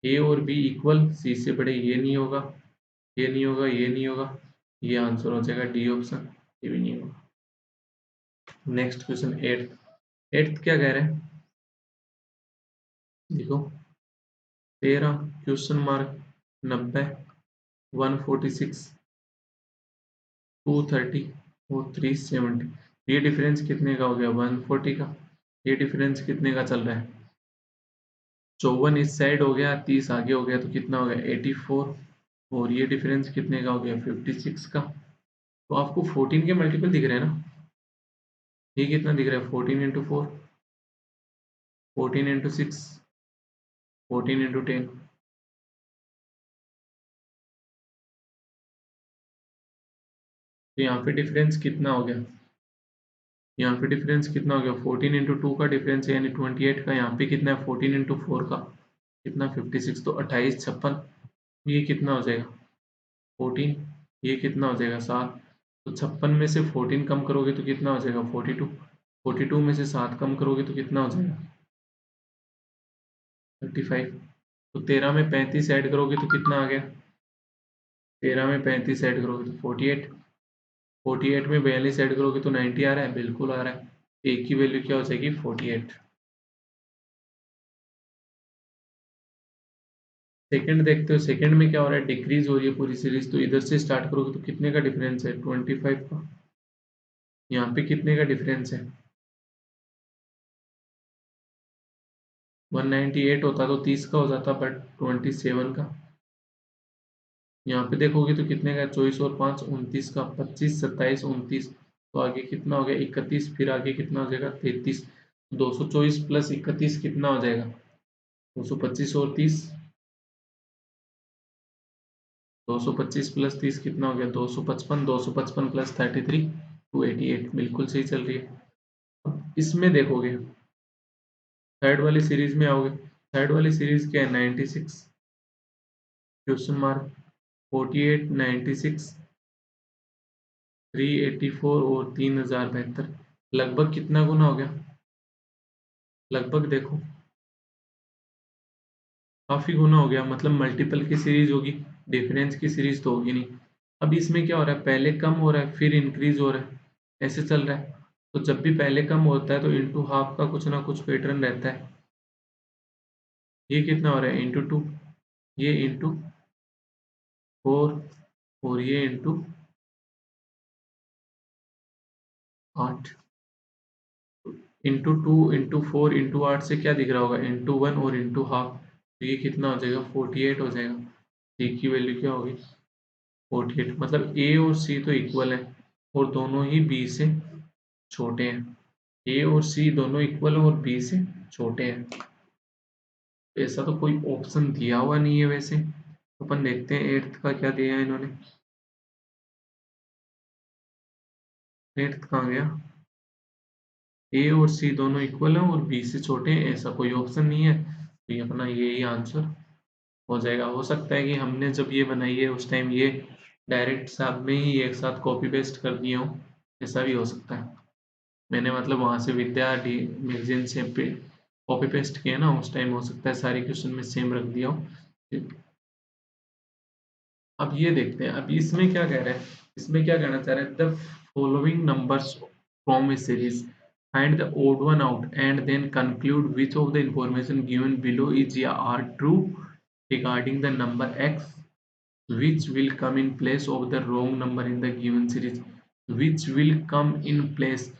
ए और बी इक्वल, सी से बड़े, ये नहीं होगा, ये नहीं होगा, ये नहीं होगा, ये आंसर हो जाएगा डी ऑप्शन, ये भी नहीं होगा। Next question, eighth. एट्थ क्या कह रहे हैं, देखो, 13, क्वेश्चन मार्क, 90, 146, 230 और 370। ये डिफरेंस कितने का हो गया, 140 का। ये डिफरेंस कितने का चल रहा है, 54 इस साइड हो गया, 30 आगे हो गया, तो कितना हो गया, 84। और ये डिफरेंस कितने का हो गया, 56 का। तो आपको 14 के मल्टीपल दिख रहे हैं ना, ये कितना दिख रहा है, 14 इंटू 4, 14 इंटू 6, 14 इंटू 10। तो यहाँ पे डिफरेंस कितना हो गया, यहाँ पे डिफरेंस कितना हो गया, 14 इंटू 2 का डिफरेंस है, यानी 28 का। यहाँ पे कितना है, 14 इंटू 4 का कितना, 56। तो 28, 56, ये कितना हो जाएगा, 14, ये कितना हो जाएगा, 7। तो 56 में से 14 कम करोगे तो कितना हो जाएगा, 42। 42 में से 7 कम करोगे तो कितना हो जाएगा, 35। तो 13 में 35 ऐड करोगे तो कितना आ गया, 13 में 35 ऐड करोगे तो 48। 48 में 42 ऐड करोगे तो 90 आ रहा है, बिल्कुल आ रहा है। एक की वैल्यू क्या हो जाएगी, 48। सेकंड देखते हो, सेकंड में क्या हो रहा है, डिक्रीज हो रही है पूरी सीरीज। तो इधर से स्टार्ट करोगे तो कितने का डिफरेंस है, 25 का। यहाँ पे कितने का डिफरेंस है, 198 होता तो 30 का हो जाता, बट 27 का। यहाँ पे देखोगे तो कितने का, 24 और 5, 29 का, 25, 27, 29। तो आगे कितना हो गया, 31, फिर आगे कितना हो जाएगा, 33। 224 प्लस 31 कितना हो जाएगा, 225 और 30, 225 प्लस 30 कितना हो गया, 255, 255 प्लस 33, 288, बिल्कुल सही चल रही है। अब इसमें देखोगे, थर्ड वाली सीरीज में आओगे, थर्ड वाली सीरीज क्या है, 96, क्वेश्चन मार्क, 48, 96, 384 और 3072। लगभग कितना गुना हो गया, लगभग देखो, काफी गुना हो गया, मतलब मल्टीपल की सीरीज होगी, डिफरेंस की सीरीज तो होगी नहीं। अब इसमें क्या हो रहा है, पहले कम हो रहा है, फिर इंक्रीज हो रहा है, ऐसे चल रहा है। तो जब भी पहले कम होता है तो इंटू हाफ का कुछ ना कुछ पैटर्न रहता है। ये कितना हो रहा है, इंटू 2, ये इंटू 4, और ये इंटू 8। इंटू 2, इंटू 4, इंटू 8 से क्या दिख रहा होगा, इंटू 1 और इंटू हाफ। तो ये कितना हो जाएगा, 48 हो जाएगा। सी की वैल्यू क्या होगी, 48। मतलब ए और सी तो इक्वल है, और दोनों ही बी से छोटे हैं। ए और सी दोनों इक्वल है और बी से छोटे हैं। ऐसा तो कोई ऑप्शन दिया हुआ नहीं है वैसे। अपन देखते हैं एट्थ का क्या दिया है इन्होंने। एट्थ कहाँ गया, ए और सी दोनों इक्वल हैं और बी से छोटे हैं, ऐसा कोई ऑप्शन नहीं है। तो ये अपना यही आंसर हो जाएगा। हो सकता है कि हमने जब ये बनाई है उस टाइम ये डायरेक्ट साथ में ही एक साथ कॉपी पेस्ट कर दिए हो, ऐसा भी हो सकता है। मैंने मतलब वहां से विद्या डी मैगजीन से कॉपी पेस्ट किया ना, उस टाइम हो सकता है सारे क्वेश्चन में सेम रख दिया हो। अब ये देखते हैं, अब इसमें क्या कह रहे हैं, इसमें क्या कहना चाह रहे हैं, the following numbers from A series. find the odd one out and then conclude which of the information given below is या are true regarding the number x which will come in place of the wrong number in the given series which will come in place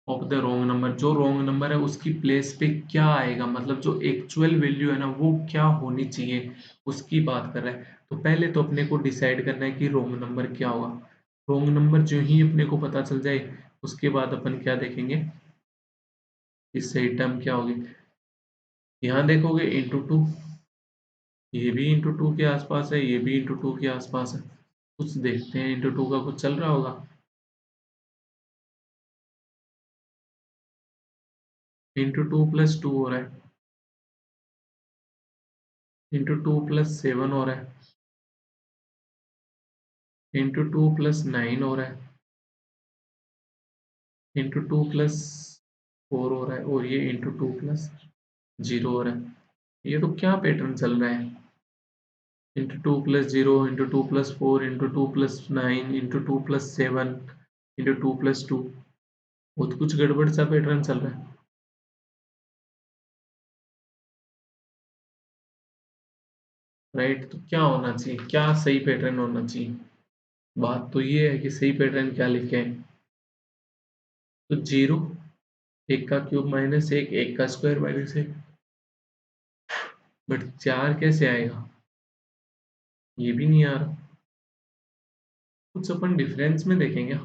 of the wrong number जो wrong number है उसकी place पे क्या आएगा मतलब जो actual value है ना वो क्या होनी चाहिए उसकी बात कर रहा है तो पहले तो अपने को decide करना है कि wrong number क्या होगा wrong number जो ही अपने को पता चल जाए उसके बाद अपन क्या देखेंगे कि सही टर्म क्या होगी यहाँ देखोगे इंटू टू ये भी इंटू टू के आसपास है ये भी इंटू टू के आसपास है कुछ देखते हैं इंटू टू का कुछ चल रहा होगा इंटू टू प्लस टू हो रहा है इंटू टू प्लस सेवन हो रहा है इंटू टू प्लस नाइन हो रहा है इंटू टू प्लस फोर हो रहा है और ये इंटू टू प्लस जीरो हो रहा है ये तो क्या पैटर्न चल रहा है into two plus zero into two plus four into two plus nine into two plus seven into two plus two बहुत कुछ गड़बड़ सा पैटर्न चल रहा है राइट तो क्या होना चाहिए क्या सही पैटर्न होना चाहिए बात तो ये है कि सही पैटर्न क्या लिखे हैं तो जीरो एक का क्यूब माइनस एक का स्क्वायर माइनस एक बट चार कैसे आएगा ये भी नहीं आ रहा कुछ अपन डिफरेंस में देखेंगे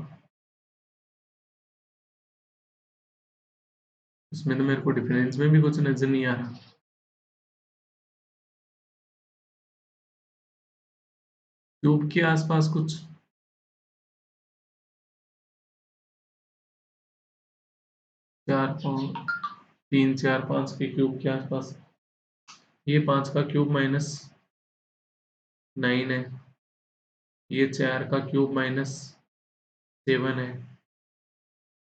इसमें तो मेरे को डिफरेंस में भी कुछ नजर नहीं आ रहा क्यूब के आसपास कुछ चार पाँच तीन चार पाँच के क्यूब के आसपास ये पाँच का क्यूब माइनस नाइन है ये चार का क्यूब माइनस सेवन है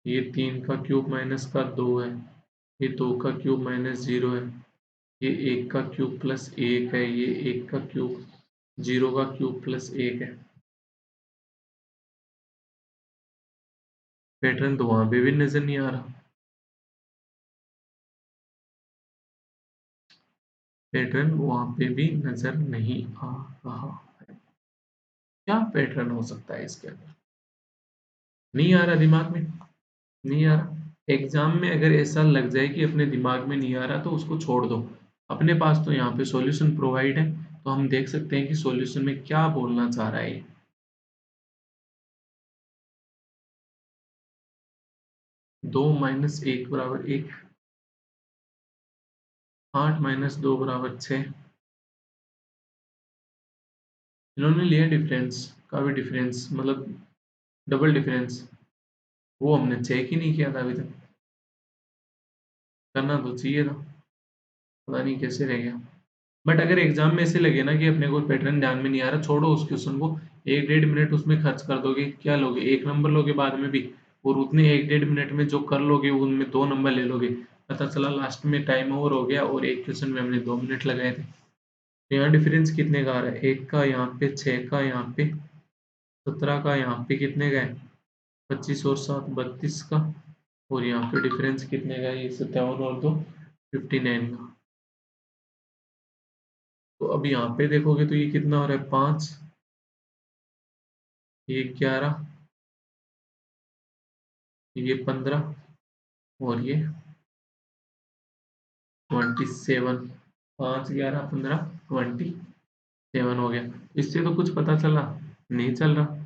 ये तीन का क्यूब माइनस का दो है ये दो का क्यूब माइनस जीरो है ये एक का क्यूब प्लस एक है ये एक का क्यूब जीरो का क्यूब प्लस एक है पैटर्न तो वहां पे भी नजर नहीं आ रहा पैटर्न वहां पे भी नजर नहीं आ रहा है क्या पैटर्न हो सकता है इसके अंदर नहीं आ रहा दिमाग में नहीं आ रहा एग्जाम में अगर ऐसा लग जाए कि अपने दिमाग में नहीं आ रहा तो उसको छोड़ दो अपने पास तो यहाँ पे सॉल्यूशन प्रोवाइड है तो हम देख सकते हैं कि सॉल्यूशन में क्या बोलना चाह रहा है ये। दो माइनस एक बराबर एक आठ माइनस दो बराबर छः इन्होंने लिया डिफरेंस का भी डिफरेंस मतलब डबल डिफरेंस वो हमने चेक ही नहीं किया था अभी तक करना तो चाहिए था पता नहीं कैसे रह गया बट अगर एग्जाम में ऐसे लगे ना कि अपने को पैटर्न ध्यान में नहीं आ रहा छोड़ो उस क्वेश्चन को एक डेढ़ मिनट उसमें खर्च कर दोगे क्या लोगे एक नंबर लोगे बाद में भी और उतने एक डेढ़ मिनट में जो कर लोगे उनमें दो नंबर ले लोगे पता चला लास्ट में टाइम ओवर हो गया और एक क्वेश्चन में हमने 2 मिनट लगाए थे तो यहाँ डिफरेंस कितने का आ रहा है एक का यहाँ पे छः का यहाँ पे 17 का यहाँ पे कितने का है 25 और 7 32 का और यहाँ पे डिफरेंस कितने का है ये 57 और 2 59 का तो अब यहाँ पे देखोगे तो ये कितना हो रहा है 5 ये 11 ये 15 और ये 27 5 11 15 27 हो गया इससे तो कुछ पता चला नहीं चल रहा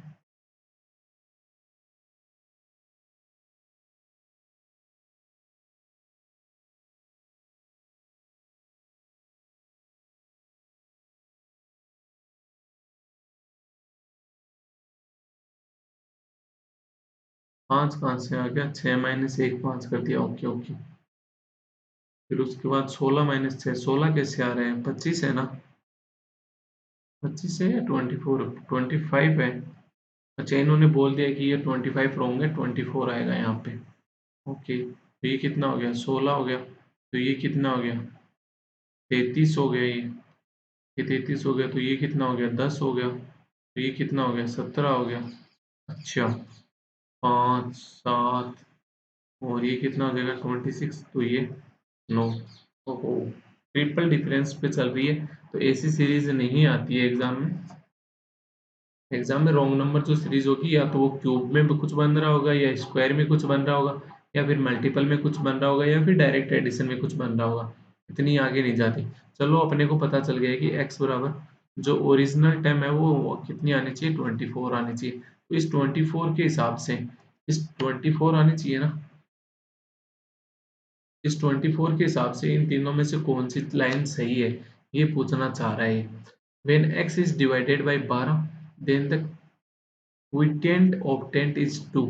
5 कहाँ से आ गया 6 माइनस एक 5 कर दिया ओके ओके फिर उसके बाद 16 माइनस 6 16 कैसे आ रहे हैं 25 है ना 25 है या 24 25 है अच्छा इन्होंने बोल दिया कि ये 25 रॉन्ग है 24 आएगा यहाँ पे ओके तो ये कितना हो गया 16 हो गया तो ये कितना हो गया 33 हो गया ये 33 हो गया तो ये कितना हो गया 10 हो गया तो ये कितना हो गया 17 हो गया अच्छा 5 7 और ये कितना हो जाएगा 26, तो ये 9। ओहो, ट्रिपल डिफरेंस पे चल रही है, तो ऐसी सीरीज नहीं आती है एग्जाम में। एग्जाम में रॉन्ग नंबर जो सीरीज होगी, या तो वो क्यूब में भी कुछ बन रहा होगा, या स्क्वायर में कुछ बन रहा होगा, या फिर मल्टीपल में कुछ बन रहा होगा, या फिर डायरेक्ट एडिशन में कुछ बन रहा होगा। इतनी आगे नहीं जाती। चलो, अपने को पता चल गया है कि x बराबर जो ओरिजिनल टाइम है वो कितनी आनी चाहिए, 24 आनी चाहिए। तो इस 24 के हिसाब से, इस 24 आनी चाहिए ना, इस 24 के हिसाब से इन तीनों में से कौन सी लाइन सही है, ये पूछना चाह रहा है। when x is divided by 12, then the quotient obtained is 2।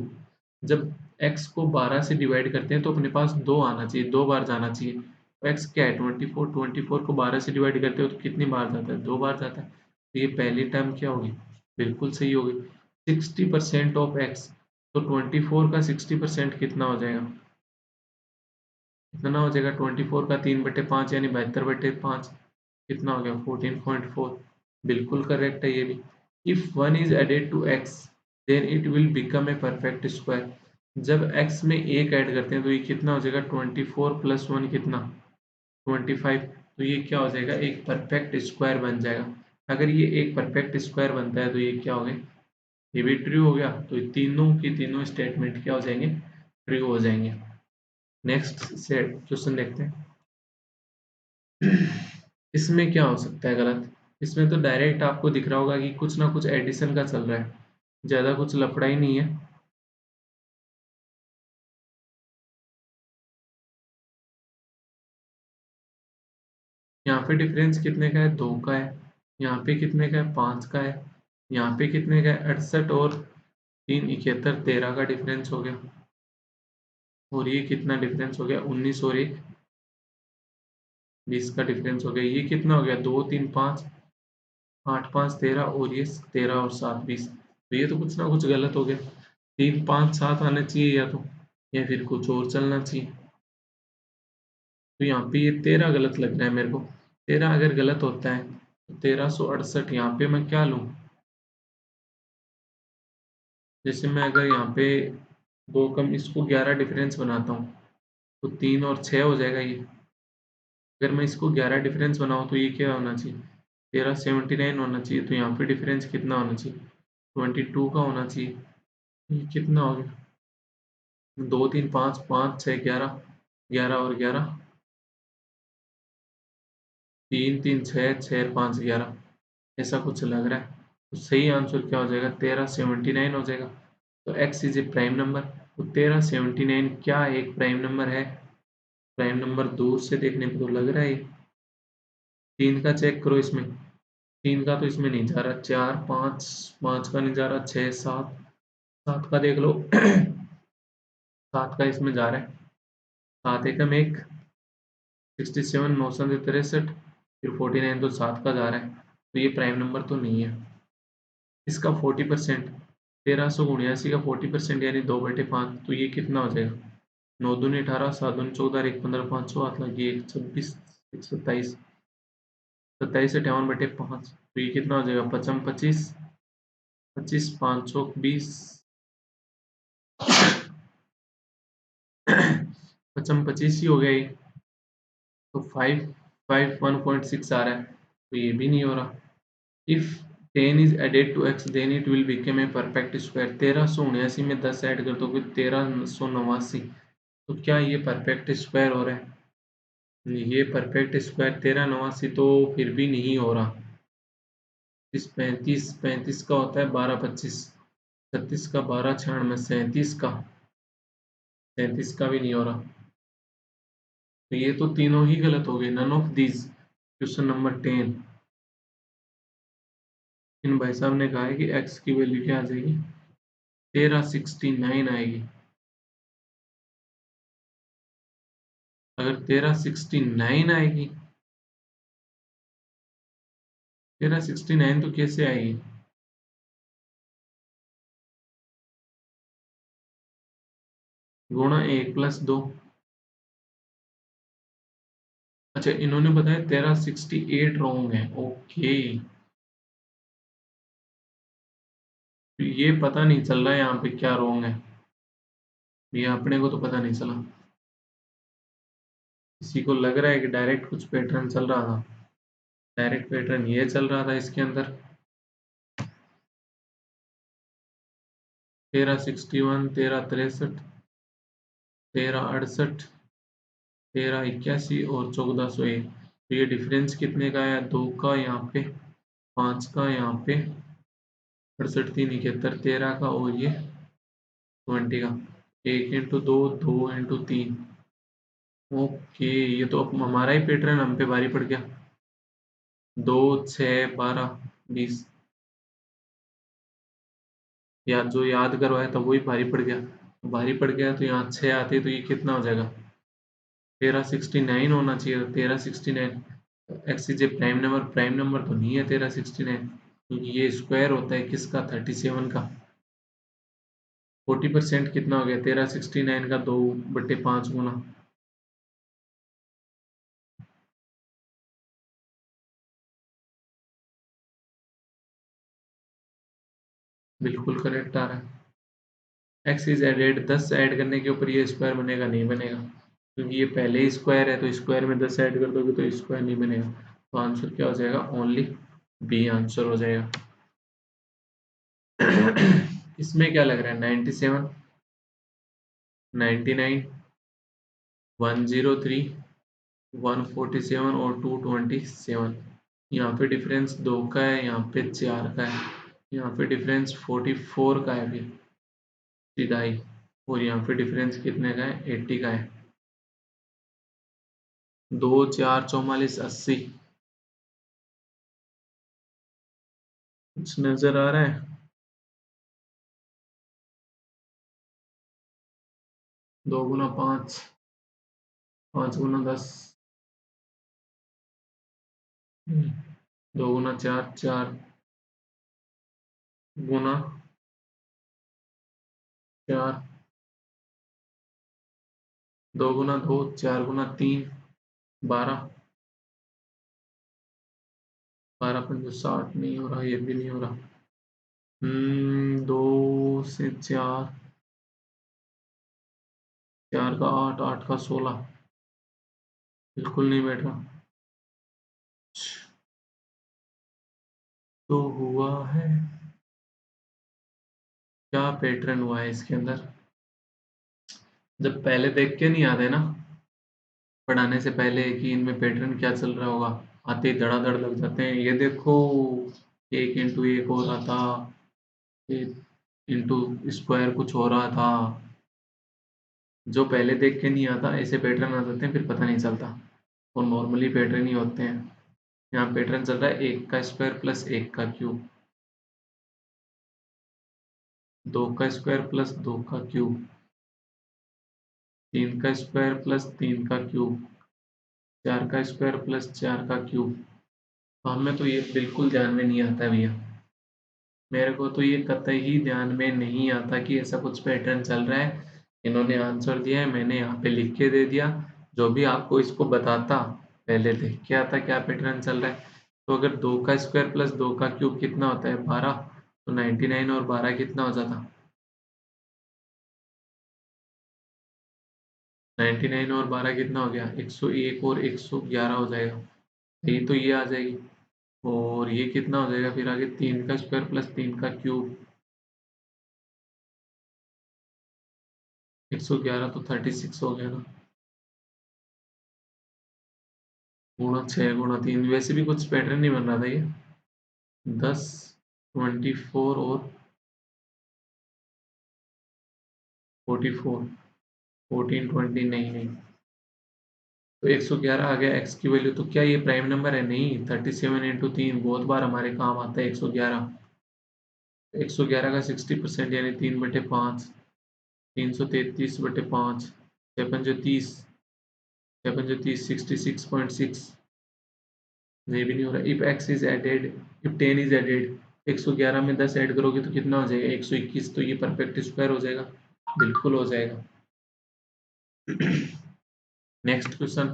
जब x को 12 से डिवाइड करते हैं तो अपने पास 2 आना चाहिए, 2 बार जाना चाहिए। तो x क्या है, 24, 24 को 12 से डिवाइड करते हो तो कितनी बार जाता है, 2 बार जाता है। तो ये पहली टर्म क्या होगी, बिल्कुल सही होगी। 60% ऑफ x, तो 24 का 60% कितना हो जाएगा, कितना हो जाएगा, 24 का 3/5 यानी 72/5, कितना हो गया 14.4। बिल्कुल करेक्ट है ये भी। If one is added to x, then it will become a perfect square. जब x में एक ऐड करते हैं तो ये कितना हो जाएगा, 24 प्लस 1 कितना, 25। तो ये क्या हो जाएगा, एक परफेक्ट स्क्वायर बन जाएगा। अगर ये एक परफेक्ट स्क्वायर बनता है तो ये क्या हो गया, ये भी ट्रू हो गया। तो ये तीनों की तीनों स्टेटमेंट क्या हो जाएंगे, ट्रू हो जाएंगे। नेक्स्ट सेट क्वेश्चन देखते हैं। इसमें क्या हो सकता है गलत। इसमें तो डायरेक्ट आपको दिख रहा होगा कि कुछ ना कुछ एडिशन का चल रहा है, ज्यादा कुछ लफड़ा ही नहीं है। यहाँ पे डिफरेंस कितने का है, 2 का है। यहाँ पे कितने का है, 5 का है। यहाँ पे कितने का है, 68, और 3 71, 13 का डिफरेंस हो गया। और ये कितना डिफरेंस हो गया, 19 और 1 20 का डिफरेंस हो गया। ये कितना हो गया, 2 3 5, 8 5 13, और ये 13 और 7 20। तो ये तो कुछ ना कुछ गलत हो गया। 3 5 7 आना चाहिए, या तो, या फिर कुछ और चलना चाहिए। तो यहाँ पे ये 13 गलत लग रहा है मेरे को। 13 अगर गलत होता है तो 1368 यहाँ पे मैं क्या लूँ। जैसे मैं अगर यहाँ पे दो कम, इसको 11 डिफरेंस बनाता हूँ तो 3 और 6 हो जाएगा ये। अगर मैं इसको 11 डिफरेंस बनाऊँ तो ये क्या होना चाहिए, 1379 होना चाहिए। तो यहाँ पे डिफरेंस कितना होना चाहिए, 22 का होना चाहिए। ये कितना हो गया, 2 3 5 5 6 11, 11 और 11, 3 3 6 6 5 11, ऐसा कुछ लग रहा है। तो सही आंसर क्या हो जाएगा, 1379 हो जाएगा। तो x is a prime number. तो 1379 क्या एक प्राइम नंबर है। प्राइम नंबर दूर से देखने पर तो लग रहा है। 3 का चेक करो इसमें, 3 का तो इसमें नहीं जा रहा, 4 5, 5 का नहीं जा रहा, 6 7, 7 का देख लो 7 का इसमें जा रहा है, 7 एकम 1, 67 963, फिर 49, तो 7 का जा रहा है। तो ये प्राइम नंबर तो नहीं है। इसका 40%, 1379 का 40% यानी 2/5, तो ये कितना हो जाएगा, 9 दूनी 18, 7 दूनी 14, 1 15, 500 हाथ लगी, 1 26, 1 27, 27 58/5। तो ये कितना हो जाएगा, 55 25, 25 520, 55 25 ही हो गया ये। तो 5 5 1.6 आ रहा है, तो ये भी नहीं हो रहा। If 10 is added to x, then it will become a perfect square। 1379 में 10 ऐड कर दोगे 1389, तो क्या ये परफेक्ट स्क्वायर हो रहा है, ये परफेक्ट स्क्वायर 1389 तो फिर भी नहीं हो रहा। इस 35 35 का होता है 12 25, 36 का 12 96, 37 का भी नहीं हो रहा। तो ये तो तीनों ही गलत हो गए, none of these. Question number 10, इन भाई साहब ने कहा है कि x की वैल्यू क्या आ जाएगी, 1369 आएगी। अगर 1369 आएगी, 1369 तो कैसे आएगी, गुणा 1 प्लस 2। अच्छा, इन्होंने बताया 1368 रॉन्ग है, ओके। तो ये पता नहीं चल रहा है यहाँ पे क्या रॉन्ग है। ये अपने को तो पता नहीं चला, किसी को लग रहा है कि डायरेक्ट कुछ पैटर्न चल रहा था। डायरेक्ट पैटर्न ये चल रहा था इसके अंदर। 1361, 1363, 1368, 1381 और 1401। तो ये डिफरेंस कितने का है? 2 का यहाँ पे, 5 का यहाँ पे, 68, 3, 71, 13 का, और ये 20 का। 1 × 2, 2 × 3। ओके, ये तो अब हमारा ही पैटर्न हम पे भारी पड़ गया। 2, 6, 12, 20। या जो याद करवाया था वही भारी पड़ गया। भारी पड़ गया तो यहाँ 6 आते तो ये कितना हो जाएगा? 1369 होना चाहिए था। 1369 x is a prime number तो नहीं है 1369, क्योंकि ये स्क्वायर होता है किसका? 37 का। 40% कितना हो गया? 1369 का 2/5 गुना। बिल्कुल करेक्ट आ रहा है। एक्स इज एडेड, 10 ऐड करने के ऊपर ये स्क्वायर बनेगा? नहीं बनेगा, क्योंकि ये पहले ही स्क्वायर है, तो स्क्वायर में 10 ऐड कर दोगे तो स्क्वायर नहीं बनेगा। तो आंसर क्या हो जाएगा? ओनली बी आंसर हो जाएगा। इसमें क्या लग रहा है? 97, 99, 103, 147 और 227। यहाँ पे डिफरेंस 2 का है, यहाँ पे 4 का है, यहाँ पे डिफरेंस 44 का है फिर सीधा ही, और यहाँ पे डिफरेंस कितने का है? 80 का है। 2, 4, 44, 80। कुछ नजर आ रहा है? 2 × 5, 5 × 10, 2 × 4, 4 गुना 4, 2 × 2, 4 × 3, 12, 12×5 = 60। नहीं हो रहा, ये भी नहीं हो रहा। 2 से 4, 4 का 8, 8 का 16। बिल्कुल नहीं बैठ रहा। तो हुआ है क्या? पैटर्न हुआ है इसके अंदर। जब पहले देख के नहीं आते ना, पढ़ाने से पहले, कि इनमें पैटर्न क्या चल रहा होगा, आते ही धड़ाधड़ लग जाते हैं। ये देखो, 1 × 1 हो रहा था, इंटू स्क्वायर कुछ हो रहा था। जो पहले देख के नहीं आता, ऐसे पैटर्न आ जाते हैं, फिर पता नहीं चलता। और नॉर्मली पैटर्न ही होते हैं। यहाँ पैटर्न चल रहा है 1 का स्क्वायर प्लस 1 का क्यूब, 2 का स्क्वायर प्लस 2 का क्यूब, 3 का स्क्वायर प्लस 3 का क्यूब, 4 का स्क्वायर प्लस 4 का क्यूब। तो हमें तो ये बिल्कुल ध्यान में नहीं आता भैया। मेरे को तो ये कतई ही ध्यान में नहीं आता कि ऐसा कुछ पैटर्न चल रहा है। इन्होंने आंसर दिया है, मैंने यहाँ पे लिख के दे दिया। जो भी आपको इसको बताता, पहले देख के आता क्या पैटर्न चल रहा है। तो अगर 2 का स्क्वायर प्लस 2 का क्यूब कितना होता है? 12। तो 99 और 12 कितना हो जाता? 99 और 12 कितना हो गया? 101 और 111 हो जाएगा। यही तो ये आ जाएगी। और ये कितना हो जाएगा फिर आगे? 3 का स्क्वायर प्लस 3 का क्यूब, 111 तो 36 हो गया ना। गुणा 6 × 3, वैसे भी कुछ पैटर्न नहीं बन रहा था ये। 10, 24 और 44, 14, 20, नहीं नहीं। तो 111 आ गया एक्स की वैल्यू। तो क्या ये प्राइम नंबर है? नहीं। 37 × 3 बहुत बार हमारे काम आता है 111। 111 का 60% यानी 3/5, 333/5, 6×5 = 30, 6×5 = 66.6। ये भी नहीं हो रहा। If x is added, if 10 is added, 111 में 10 ऐड करोगे तो कितना हो जाएगा? 121। तो ये परफेक्ट स्क्वायर हो जाएगा। बिल्कुल हो जाएगा। Next question.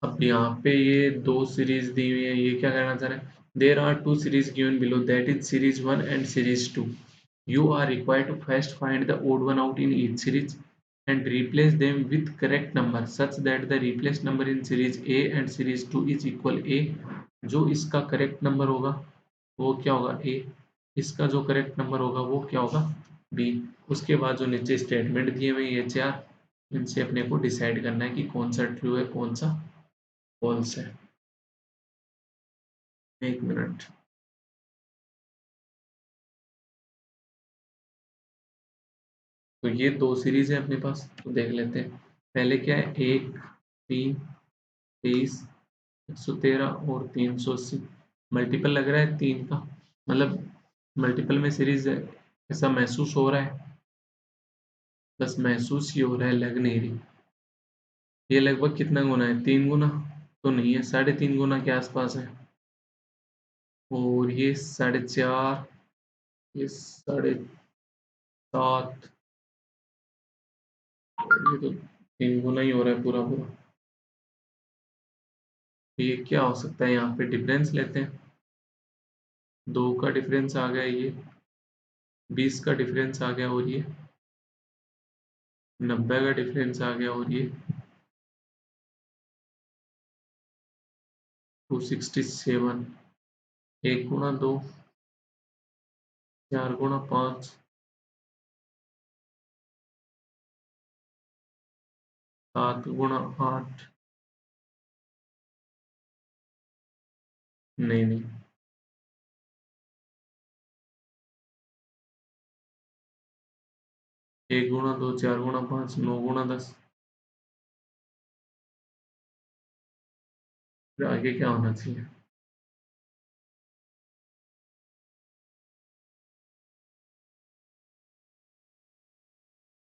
अब यहाँ पे ये दो सीरीज दी हुई है, ये क्या कहना चाह रहे हैं? There are two series given below, that is series 1 and series 2। You are required to first find the odd one out in each series. and replace them with correct number such that the replaced number in series A and series 2 is equal A। जो इसका correct number होगा वो क्या होगा A, इसका जो correct number होगा वो क्या होगा B। उसके बाद जो नीचे स्टेटमेंट दिए हुए ये चार, इनसे अपने को डिसाइड करना है कि कौन सा ट्रू है कौन सा फॉल्स है। एक मिनट। तो ये दो सीरीज है अपने पास, तो देख लेते हैं। पहले क्या है, 1, 3, 23, 113 और 380। मल्टीपल लग रहा है 3 का, मतलब मल्टीपल में सीरीज है ऐसा महसूस हो रहा है, बस महसूस ही हो रहा है, लग नहीं रही। ये लगभग कितना गुना है, 3 गुना तो नहीं है, 3.5 गुना के आसपास है। और ये 4.5, ये 7.5, ये तो 3 गुना ही हो रहा है पूरा पूरा। ये क्या हो सकता है, यहाँ पे डिफरेंस लेते हैं। 2 का डिफरेंस आ गया, ये 20 का डिफरेंस आ गया, और ये 90 का डिफरेंस आ गया, और ये 267। 1 गुणा 2, 4 गुणा 5, 7 गुणा 8। नहीं नहीं, 1 गुणा 2, 4 गुणा 5, 9 गुणा 10। फिर आगे क्या होना चाहिए।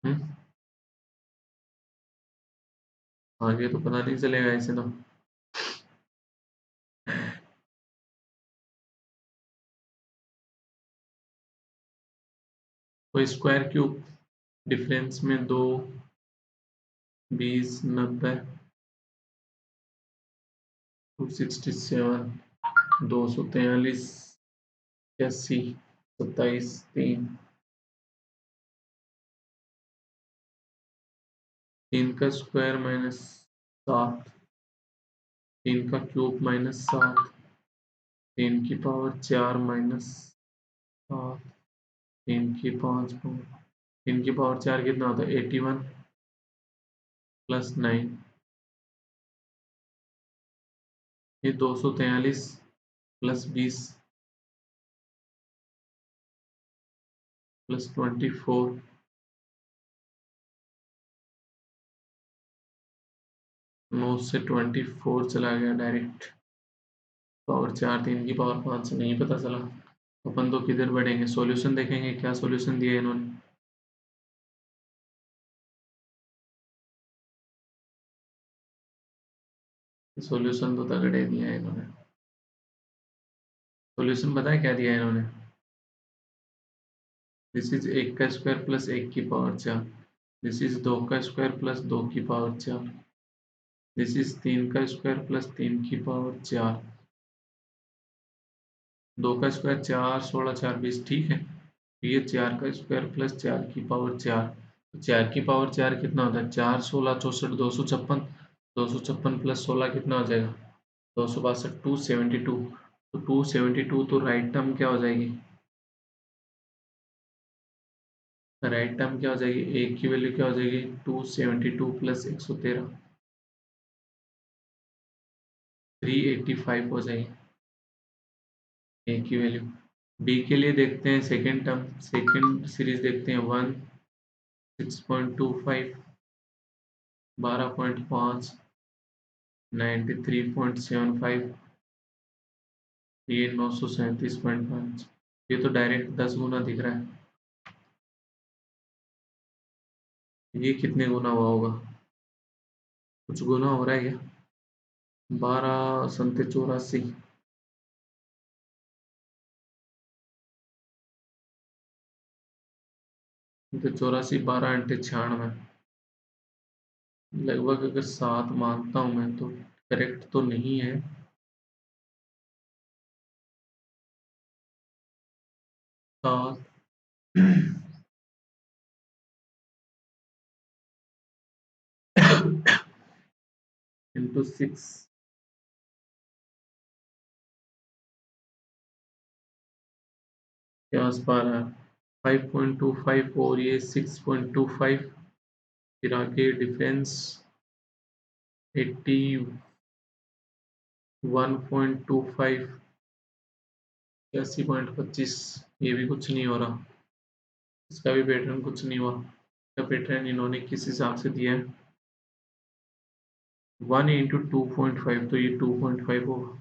हम्म, आगे तो पता नहीं चलेगा ऐसे तो। तो स्क्वायर क्यूब, डिफरेंस में 2, 20, 90, 267, 243, 80, 27, 3, 3 का स्क्वायर माइनस 7, 3 का क्यूब माइनस 7, 3 की पावर 4 माइनस 7, 3 की 5 पावर, 3 की पावर 4 कितना होता है, 81 प्लस 9, ये 243 प्लस 20 प्लस 24, 9 से 24 चला गया डायरेक्ट। पावर 4, 3 की पावर 5 से नहीं पता चला। अपन तो किधर बढ़ेंगे, सॉल्यूशन देखेंगे क्या सॉल्यूशन दिया है इन्होंने। सॉल्यूशन तो तगड़े दिया है इन्होंने। सॉल्यूशन पता है क्या दिया है इन्होंने। दिस इज 1 का स्क्वायर प्लस 1 की पावर 4, दिस इज 2 का स्क्वायर प्लस 2 की पावर 4, दिस इज 3 का स्क्वायर प्लस 3 की पावर 4। 2 का स्क्वायर 4, 16, 4, 20, ठीक है। ये 4 का स्क्वायर प्लस 4 की पावर 4, 4 की पावर 4 कितना होता है, 4, 16, 64, 256, 256 प्लस 16 कितना हो जाएगा, 262, 272। तो 272 तो राइट टर्म क्या हो जाएगी, राइट टर्म क्या हो जाएगी, ए की वैल्यू क्या हो जाएगी, 272 प्लस 113, 385 हो जाएगी ए की वैल्यू। बी के लिए देखते हैं सेकेंड टर्म, सेकेंड सीरीज देखते हैं, 1, 6.25, 12.5, 93.75, ये 937.5। ये तो डायरेक्ट 10 गुना दिख रहा है, ये कितने गुना हुआ होगा, कुछ गुना हो रहा है क्या, 12 संते 84, तो 84, 12 अंटे 96, लगभग अगर 7 मानता हूँ मैं तो करेक्ट तो नहीं है। 7 इंटू 6 के आस पास है 5.25 और ये 6.25, फिर आगे डिफरेंस 81.25, 80.25, ये भी कुछ नहीं हो रहा, इसका भी पैटर्न कुछ नहीं हुआ। इसका पैटर्न इन्होंने किस हिसाब से दिया है 1 इंटू 2.5, तो ये 2.5 होगा।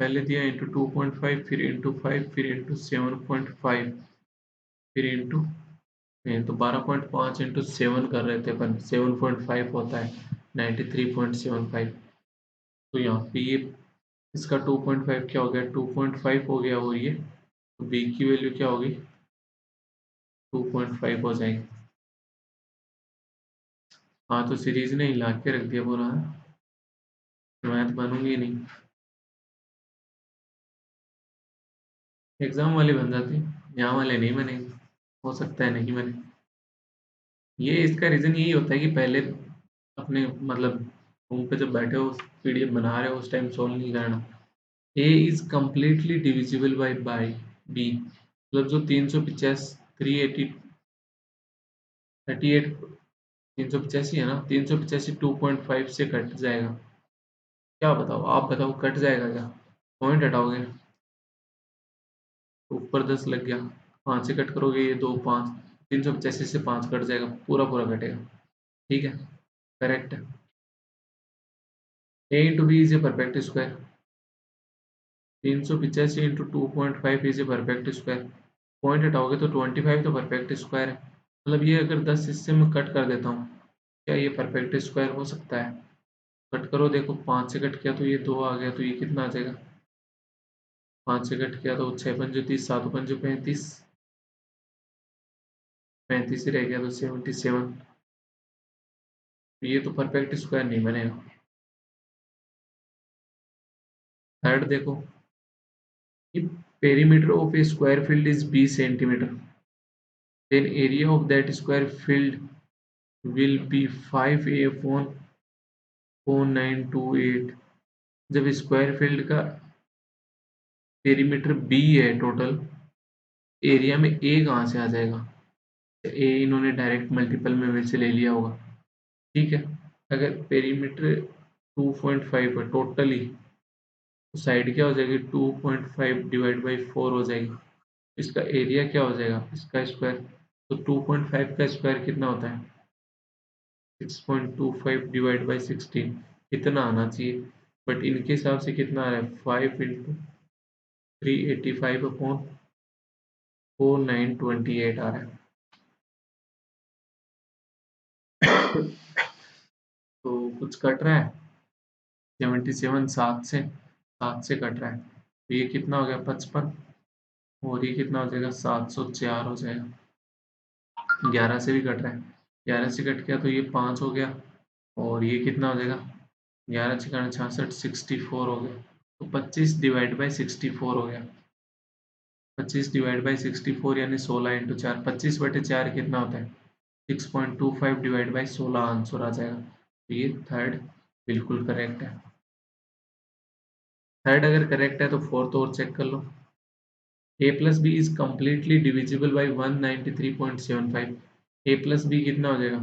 पहले दिया इंटू 2.5, फिर इंटू 5, फिर इंटू 7.5, फिर इंटू, ये तो 12.5 इंटू 7 कर रहे थे अपन, 7.5 होता है 93.75। तो यहाँ पे ये इसका 2.5 क्या हो गया, 2.5 हो गया, और ये बी की वैल्यू क्या होगी 2.5 हो जाएगी। हाँ तो सीरीज ने हिला के रख दिया पूरा, मैथ बनूंगी नहीं, एग्जाम वाले बन जाती, यहाँ वाले नहीं बनेंगे, हो सकता है नहीं बने। ये इसका रीजन यही होता है कि पहले अपने मतलब रूम पे जब बैठे हो पीडीएफ बना रहे हो उस टाइम सोल्व नहीं करना। A is completely divisible by B, मतलब जो 350 380 38 385 है ना, 385 2.5 से कट जाएगा। क्या बताओ, आप बताओ कट जाएगा क्या, पॉइंट हटाओगे तो ऊपर 10 लग गया, 5 से कट करोगे ये 2 5, 385 से 5 कट जाएगा, पूरा पूरा कटेगा। ठीक है, करेक्ट है। A into B is a perfect square, 385 into 2.5 is a perfect square, point हटाओगे तो 25 तो परफेक्ट स्क्वायर है, मतलब ये अगर 10 हिस्से में कट कर देता हूँ, क्या ये परफेक्ट स्क्वायर हो सकता है। कट करो, देखो 5 से कट किया तो ये 2 आ गया, तो ये कितना आ जाएगा, 5 से कट किया तो 6 पंजो 30, 7 पंजो 35, 35 ही रह गया तो 77, ये तो परफेक्ट स्क्वायर नहीं बनेगा। थर्ड देखो, perimeter of A square field is 20 centimetre, then area of that square field will be 5a upon 4928। जब स्क्वायर फील्ड का पेरीमीटर बी है टोटल, एरिया में ए कहाँ से आ जाएगा, ए इन्होंने डायरेक्ट मल्टीपल में से ले लिया होगा। ठीक है, अगर पेरीमीटर 2.5 है टोटली, तो साइड क्या हो जाएगी 2.5 डिवाइड बाई 4 हो जाएगी, इसका एरिया क्या हो जाएगा इसका स्क्वायर, तो 2.5 का स्क्वायर कितना होता है 6.25 डिवाइड बाई 16, इतना आना चाहिए, बट इनके हिसाब से कितना आ रहा है 5 इंटू 385 अपॉन 4928 आ रहा है। तो कुछ कट रहा है 77, 7 से कट रहा है, तो ये कितना हो गया 55, और ये कितना हो जाएगा 704 हो जाएगा। 11 से भी कट रहा है, 11 से कट गया तो ये 5 हो गया, और ये कितना हो जाएगा 11 × 66 64 हो गया, तो 25 डिवाइड बाई 64 हो गया, 25 डिवाइड बाई 64 यानी 16 इंटू 4, 25/4 कितना होता है 6.25 डिवाइड बाई 16 आंसर आ जाएगा, तो ये थर्ड बिल्कुल करेक्ट है। थर्ड अगर करेक्ट है तो फोर्थ और चेक कर लो, A plus B is completely divisible by 193.75, A plus B कितना हो जाएगा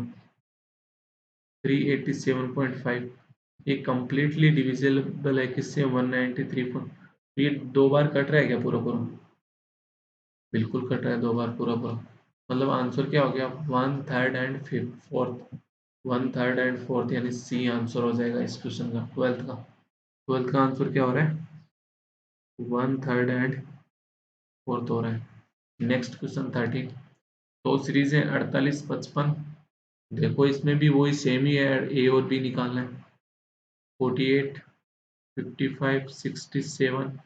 387.5, ये कम्प्लीटली डिविजिबल है किससे 193 ये 2 बार कट रहा है क्या पूरा पूरा, बिल्कुल कट रहा है 2 बार पूरा पूरा, मतलब आंसर क्या हो गया 1/3 एंड फोर्थ, 1/3 एंड फोर्थ यानी सी आंसर हो जाएगा इस क्वेश्चन का, ट्वेल्थ का आंसर क्या हो रहा है 1/3 एंड फोर्थ हो रहा है। नेक्स्ट क्वेश्चन 13, तो सीरीज है 48 55, देखो इसमें भी वही सेम ही है, ए और बी निकालना है, 48 55 67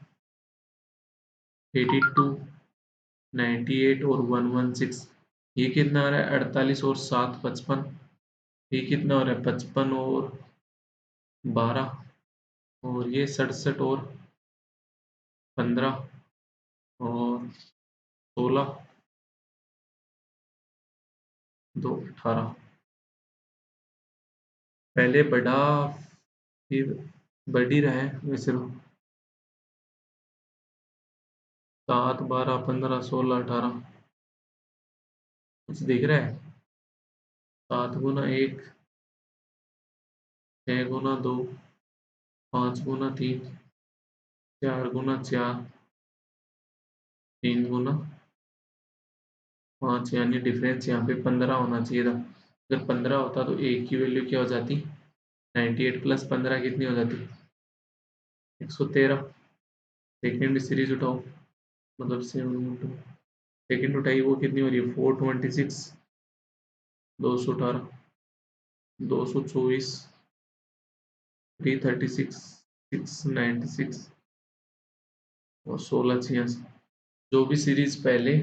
82 98 और 116, ये कितना आ रहा है 48 और 7 55, ये कितना हो रहा है 55 और 12, और ये 67 और 15 और 16, 2 18 पहले बढ़ा फिर बढ़ ही रहा है वैसे तो। 7 12 15 16 18 कुछ दिख रहा है? 7 गुना 1 6 गुना 2 5 गुना 3 4 गुना 4 3 गुना 5 यानी डिफरेंस यहाँ पे 15 होना चाहिए था। अगर 15 होता तो एक की वैल्यू क्या हो जाती? 98 प्लस 15 कितनी हो जाती? 113। सेकेंड सीरीज उठाओ, मतलब 7 सेकेंड उठाई, वो कितनी हो रही है? 426 218 224 336 696 और 1686। जो भी सीरीज पहले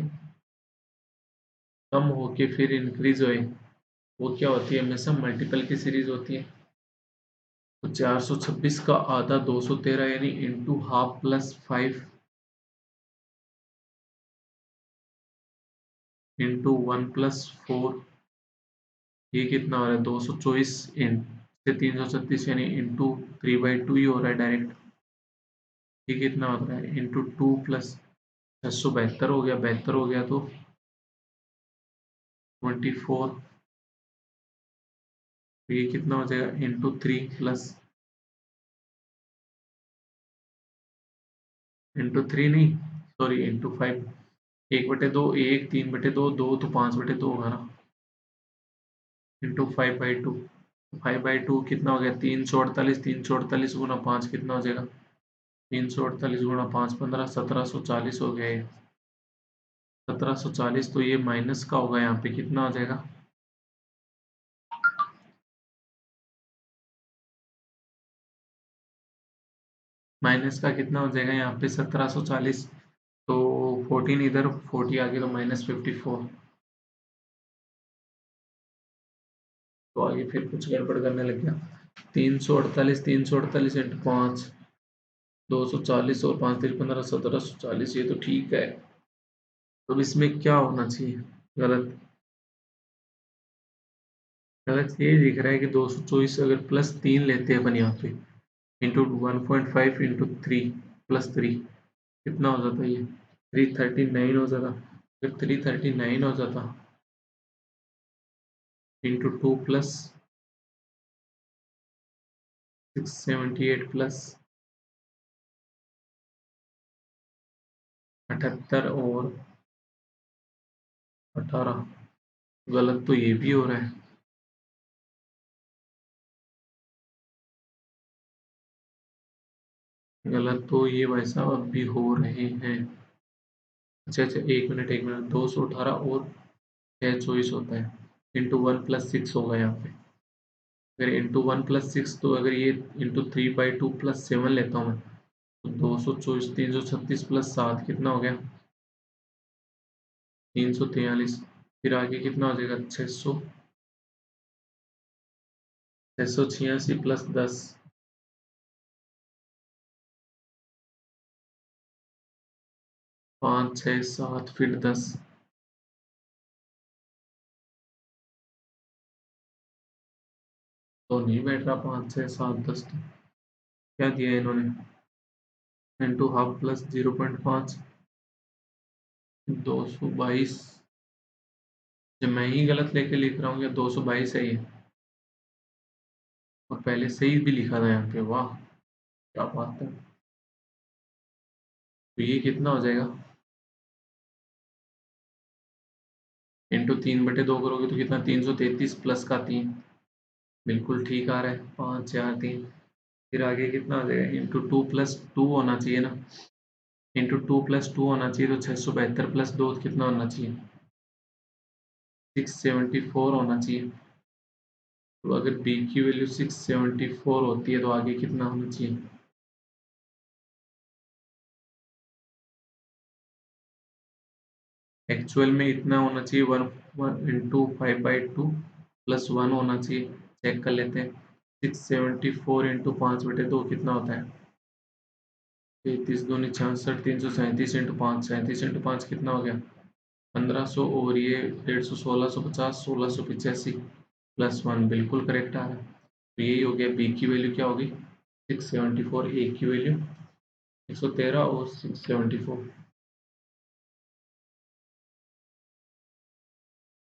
कम होके फिर इंक्रीज होए वो क्या होती है? हमेशा मल्टीपल की सीरीज होती है। तो 426 का आधा 213 यानी into half plus 5 into 1 plus 4, ये कितना हो रहा है? 224 इन से 336 यानी इंटू 3/2 ही हो रहा है डायरेक्ट। ये कितना होता है? इंटू 2 प्लस 672 हो गया, 72 हो गया तो 24। ये कितना हो जाएगा? इंटू 3 प्लस इंटू 3 नहीं, सॉरी इंटू 5। 1/2 1 3/2 2 तो 5/2 होगा ना, इंटू 5/2। 5/2 कितना हो गया? 348 348 गुना 5 कितना हो जाएगा? 348 गुना 5 15 1740 हो गया ये। 1740 तो ये माइनस का होगा, यहाँ पे कितना आ जाएगा? माइनस का कितना हो जाएगा यहाँ पे? 1740 तो 14 इधर 40 आगे तो -54। तो आगे फिर कुछ गड़बड़ करने लग गया। 348 इंटू 5 240 और 5 3 15 1740, ये तो ठीक है। अब इसमें क्या होना चाहिए? गलत? गलत ये दिख रहा है कि 224 अगर प्लस 3 लेते हैं अपन यहाँ पे इंटू 1.5 इंटू 3 प्लस 3 कितना हो जाता है? ये 339 हो जाता। फिर 339 हो जाता इंटू 2 प्लस 678 प्लस 78 और 18। गलत तो ये भी हो रहा है। गलत तो ये भाई साहब अब भी हो रहे हैं। अच्छा अच्छा, एक मिनट 218 और 624 होता है इंटू 1 प्लस 6 होगा यहाँ पे। अगर इंटू 1 प्लस 6 तो अगर ये इंटू 3/2 प्लस 7 लेता हूँ मैं तो 224 336 प्लस 7 कितना हो गया? 343। फिर आगे कितना हो जाएगा? 686 प्लस 10 5 6 7 फिर 10। तो नहीं बैठ रहा 5 6 7 10 तो क्या दिया इन्होंने? Into half plus 0.5 222। जब मैं ही गलत लेके लिख रहा हूँ या 222 है ये? और पहले सही भी लिखा था यहाँ पे, वाह क्या बात है। तो ये कितना हो जाएगा? इंटू 3/2 करोगे तो कितना? 333 प्लस का 3, बिल्कुल ठीक आ रहा है 5 4 3। फिर आगे कितना आ जाएगा? इंटू 2 प्लस 2 होना चाहिए ना, इंटू 2 प्लस 2 होना चाहिए तो 672 प्लस 2 कितना होना चाहिए? 674 होना चाहिए। तो अगर बी की वैल्यू 674 होती है तो आगे कितना होना चाहिए? एक्चुअल में इतना होना चाहिए, 1 इंटू 5/2 प्लस 1 होना चाहिए। चेक कर लेते हैं। 674 इंटू 5/2 कितना होता है? 33 दूनी 66 337 इंटू 5 37 इंटू 5 कितना हो गया? 1500 और ये 150, 1650, 1685 +1 बिल्कुल करेक्ट आ रहा है। तो यही हो गया, बी की वैल्यू क्या होगी 674, ए की वैल्यू 113 और 674।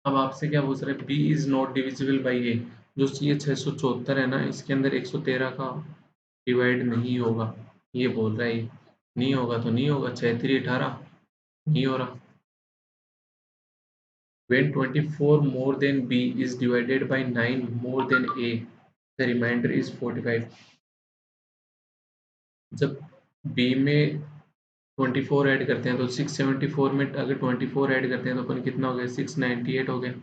अब आपसे क्या पूछ रहे हैं, B is not divisible by A. जो ये 674 है ना, इसके अंदर 113 का डिवाइड नहीं होगा, ये बोल रहा है ये। नहीं होगा तो नहीं होगा, 6 3 18 नहीं हो रहा। When 24 more than b is divided by 9 more than a, the remainder is 45। जब b में 24 ऐड करते हैं तो 674 में अगर 24 ऐड करते हैं तो अपन कितना हो गया 698 हो गया।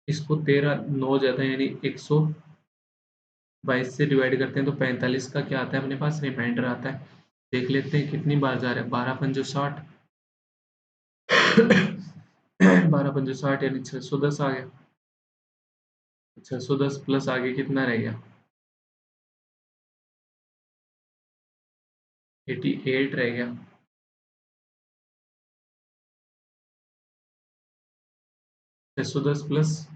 इसको 13 9 जाता है यानी 122 से डिवाइड करते हैं तो 45 का क्या आता है अपने पास, रिमाइंडर आता है। देख लेते हैं कितनी बार जा रहा है, 12 पंजो 60 12 पंजो 60 यानी 610 आ गया। 610 प्लस आगे कितना रह गया 88 रह गया। 610 प्लस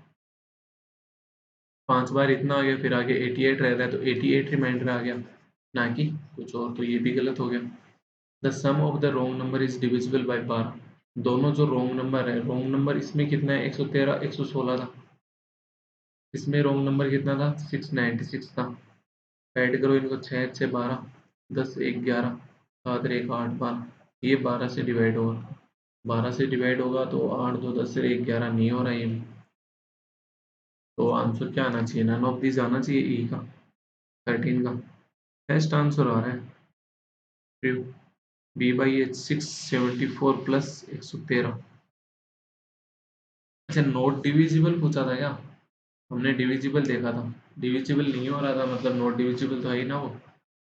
5 बार इतना आ गया, फिर आगे 88 रह रहा है तो 88 रिमाइंडर आ गया, ना कि कुछ और। तो ये भी गलत हो गया। The sum of the wrong number is divisible by 12। दोनों जो रोंग नंबर है, रोंग नंबर इसमें कितना है 113 116 था, इसमें रोंग नंबर कितना था 696 था। ऐड करो इनको, 6 6 12, 10 1 11, 7 1 8 12, ये 12 से डिवाइड होगा। 12 से डिवाइड होगा तो 8 2 10 से 1 11 नहीं हो रहा ये भी। तो आंसर क्या आना चाहिए, नन ऑफ दिस आना चाहिए, ई का 13 का बेस्ट आंसर आ रहा है। True. B by h 674 plus 113। अच्छा, नॉट डिविजिबल पूछा था क्या, हमने डिविजिबल देखा था। डिविजिबल नहीं हो रहा था मतलब नॉट डिविजिबल तो है ही ना वो,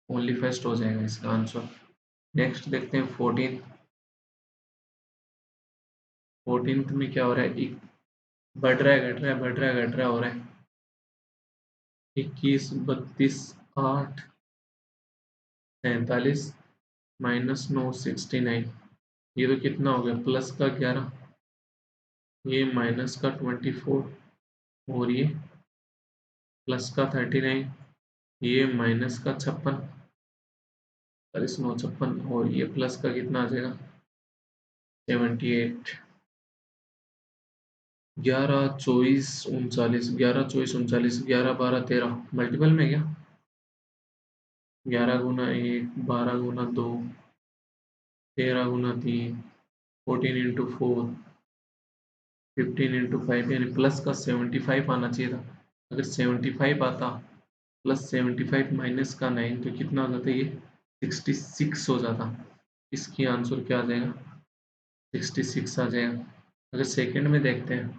ओनली फर्स्ट हो जाएगा इसका आंसर। नेक्स्ट देखते हैं 14। 14 में क्या हो रहा है, बढ़ रहा है घट रहा है, बढ़ रहा है घट रहा है, हो रहा है 21 32 8 43 -9 69। ये तो कितना हो गया, प्लस का 11, ये माइनस का 24 और ये प्लस का 39, ये माइनस का 56, 9 56 और ये प्लस का कितना आ जाएगा 78। 11 24 39, 11 24 39, 11 12 13 मल्टीपल में क्या, 11 गुना 1, 12 गुना 2, 13 गुना 3, 14 इंटू 4, 15 इंटू 5, यानी प्लस का 75 आना चाहिए था। अगर 75 आता प्लस 75 माइनस का 9 तो कितना हो जाता, ये 66 हो जाता। इसकी आंसर क्या आ जाएगा 66 आ जाएगा। अगर सेकंड में देखते हैं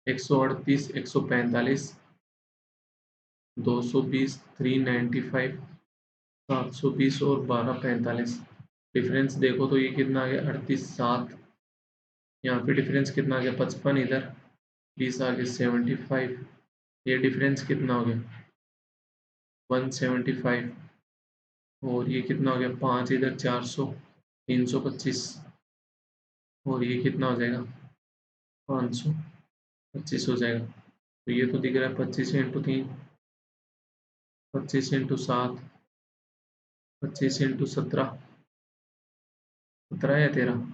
138 145 220 395 720 और 1245। डिफरेंस देखो तो ये कितना आ गया 38 7। यहाँ पे डिफरेंस कितना आ गया 55, इधर 20 आ गया 75। ये डिफरेंस कितना हो गया 175 और ये कितना हो गया 5, इधर 400 325 और ये कितना हो जाएगा 525 हो जाएगा। तो ये तो दिख रहा है 25 इंटू 3, 25 इंटू 7, 25 इंटू 17, 17 या 13,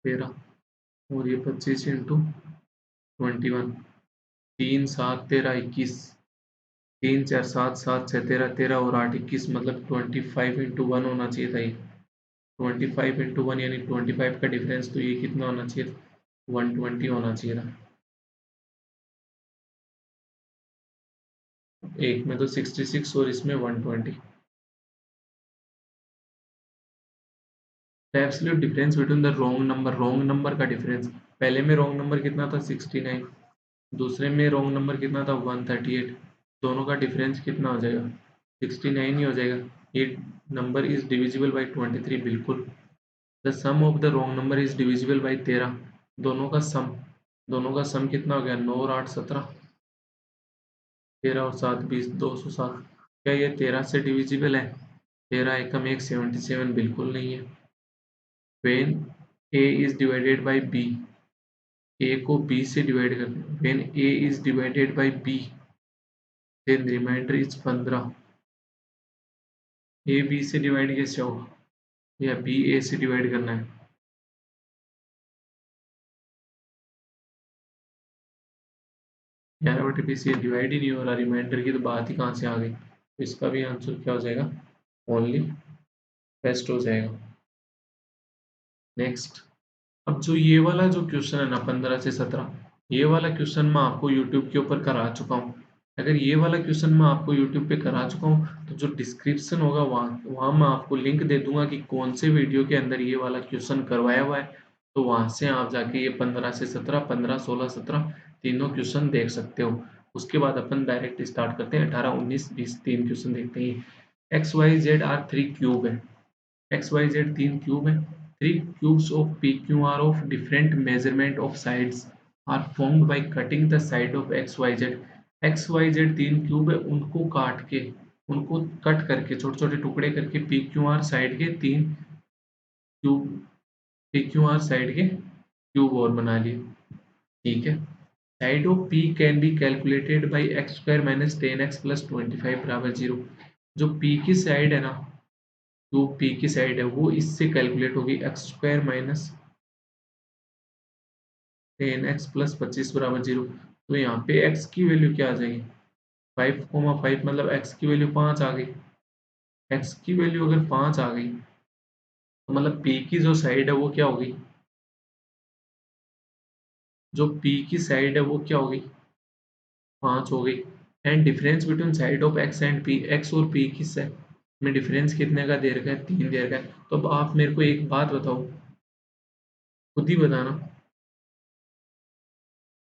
13 और ये 25 इंटू 21, 3 7 13 21, 3 4 7 7 6 13, 13 और 8 21, मतलब 25 इंटू 1 होना चाहिए था ये। 25 इंटू 1 यानी 25 का डिफरेंस, तो ये कितना होना चाहिए था 120 होना चाहिए था। एक में तो 66 और इसमें 120। Absolute difference between the wrong number का डिफरेंस, पहले में रॉन्ग नंबर कितना था 69, दूसरे में रॉन्ग नंबर कितना था 138, दोनों का डिफरेंस कितना हो जाएगा 69 ही हो जाएगा। ये नंबर इज डिविजिबल बाई 23 बिल्कुल। The sum of the wrong number is divisible by 13, दोनों का सम कितना हो गया 9 और 8 17, 13 और 7 20, 207। क्या ये 13 से डिविजिबल है? 13 एकम 1 77 बिल्कुल नहीं है। When a is divided by b, a को b से डिवाइड कर दें। When a is divided by b then remainder is 15। a b से डिवाइड कैसे होगा, या b a से डिवाइड करना है? 11/20 से डिवाइड ही नहीं हो रहा, रिमाइंडर की तो बात ही कहाँ से आ गई। तो इसका भी आंसर क्या हो जाएगा, ओनली बेस्ट हो जाएगा। नेक्स्ट, अब जो ये वाला जो क्वेश्चन है ना 15 से 17, ये वाला क्वेश्चन मैं आपको यूट्यूब के ऊपर करा चुका हूँ। अगर ये वाला क्वेश्चन मैं आपको यूट्यूब पे करा चुका हूँ तो जो डिस्क्रिप्शन होगा वहाँ वहाँ मैं आपको लिंक दे दूंगा कि कौन से वीडियो के अंदर ये वाला क्वेश्चन करवाया हुआ है। तो वहाँ से आप जाके ये 15 से 17, 15, 16, 17 तीनों क्वेश्चन देख सकते हो। उसके बाद अपन डायरेक्ट स्टार्ट करते हैं। 18, 19, 20 तीन क्वेश्चन देखते हैं। X y z are three cube है। एक्स वाई जेड तीन क्यूब है। Three cubes of p q r of different measurement of sides are formed by cutting the side of x y z. X y z तीन cube है, उनको काट के, उनको cut करके छोटे छोटे टुकड़े करके पी क्यू आर साइड के तीन cube, P q are side के क्यूब और बना लिए। ठीक है। Side of P can be calculated by x square minus 10x plus 25 बराबर 0। जो पी की साइड है ना, जो पी की साइड है वो इससे कैलकुलेट होगी, x square minus 10x plus 25 बराबर 0। तो यहाँ पे x की वैल्यू क्या आ जाएगी, 5,5 मतलब x की वैल्यू 5 आ गई। x की वैल्यू अगर 5 आ गई तो मतलब p की जो साइड है वो क्या होगी, जो p की साइड है वो क्या होगी, 5 हो गई। And difference between side of x and p, x और p की साइड में डिफरेंस कितने का दे रखा है, 3 दे रखा है। तो अब आप मेरे को एक बात बताओ, खुद ही बताना,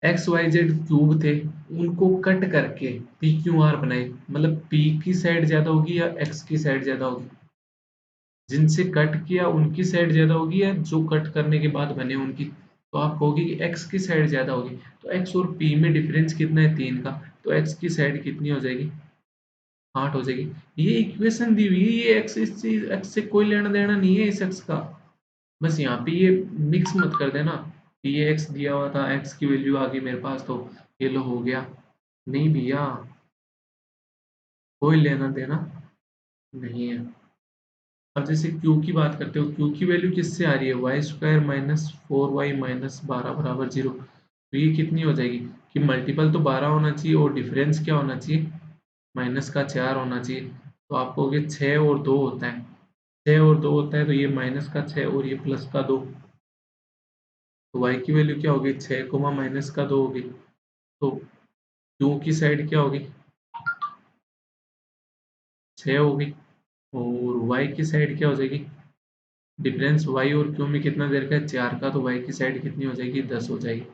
एक्स वाई जेड क्यूब थे, उनको कट करके पी क्यू आर बनाए, मतलब पी की साइड ज्यादा होगी या एक्स की साइड ज्यादा होगी? जिनसे कट किया उनकी साइड ज्यादा होगी या जो कट करने के बाद बने उनकी? तो आप कहोगे कि एक्स की साइड ज्यादा होगी। तो एक्स और पी में डिफरेंस कितना है, 3 का। तो एक्स की साइड कितनी हो जाएगी, 8 हो जाएगी। ये इक्वेशन दी हुई है, ये एक्स, इस चीज एक्स से कोई लेना देना नहीं है इस एक्स का। बस यहाँ पे ये मिक्स मत कर देना कि ये एक्स दिया हुआ था, एक्स की वैल्यू आ गई मेरे पास तो ये लो हो गया। नहीं भैया, कोई लेना देना नहीं है। अब जैसे क्यू की बात करते हो, क्यू की वैल्यू किससे आ रही है, Y square minus 4y minus 12 बराबर 0। तो ये कितनी हो जाएगी कि मल्टीपल तो 12 होना चाहिए और डिफरेंस क्या होना चाहिए, माइनस का 4 होना चाहिए। तो आप कहोगे 6 और 2 होता है, 6 और 2 होता है तो ये माइनस का 6 और ये प्लस का 2। तो y की वैल्यू क्या होगी, 6 कोमा माइनस का 2 होगी। तो क्यू की साइड क्या होगी, 6 होगी। और y की साइड क्या हो जाएगी, डिफरेंस y और q में कितना दे रखा है, 4 का, तो y की साइड कितनी हो जाएगी, 10 हो जाएगी।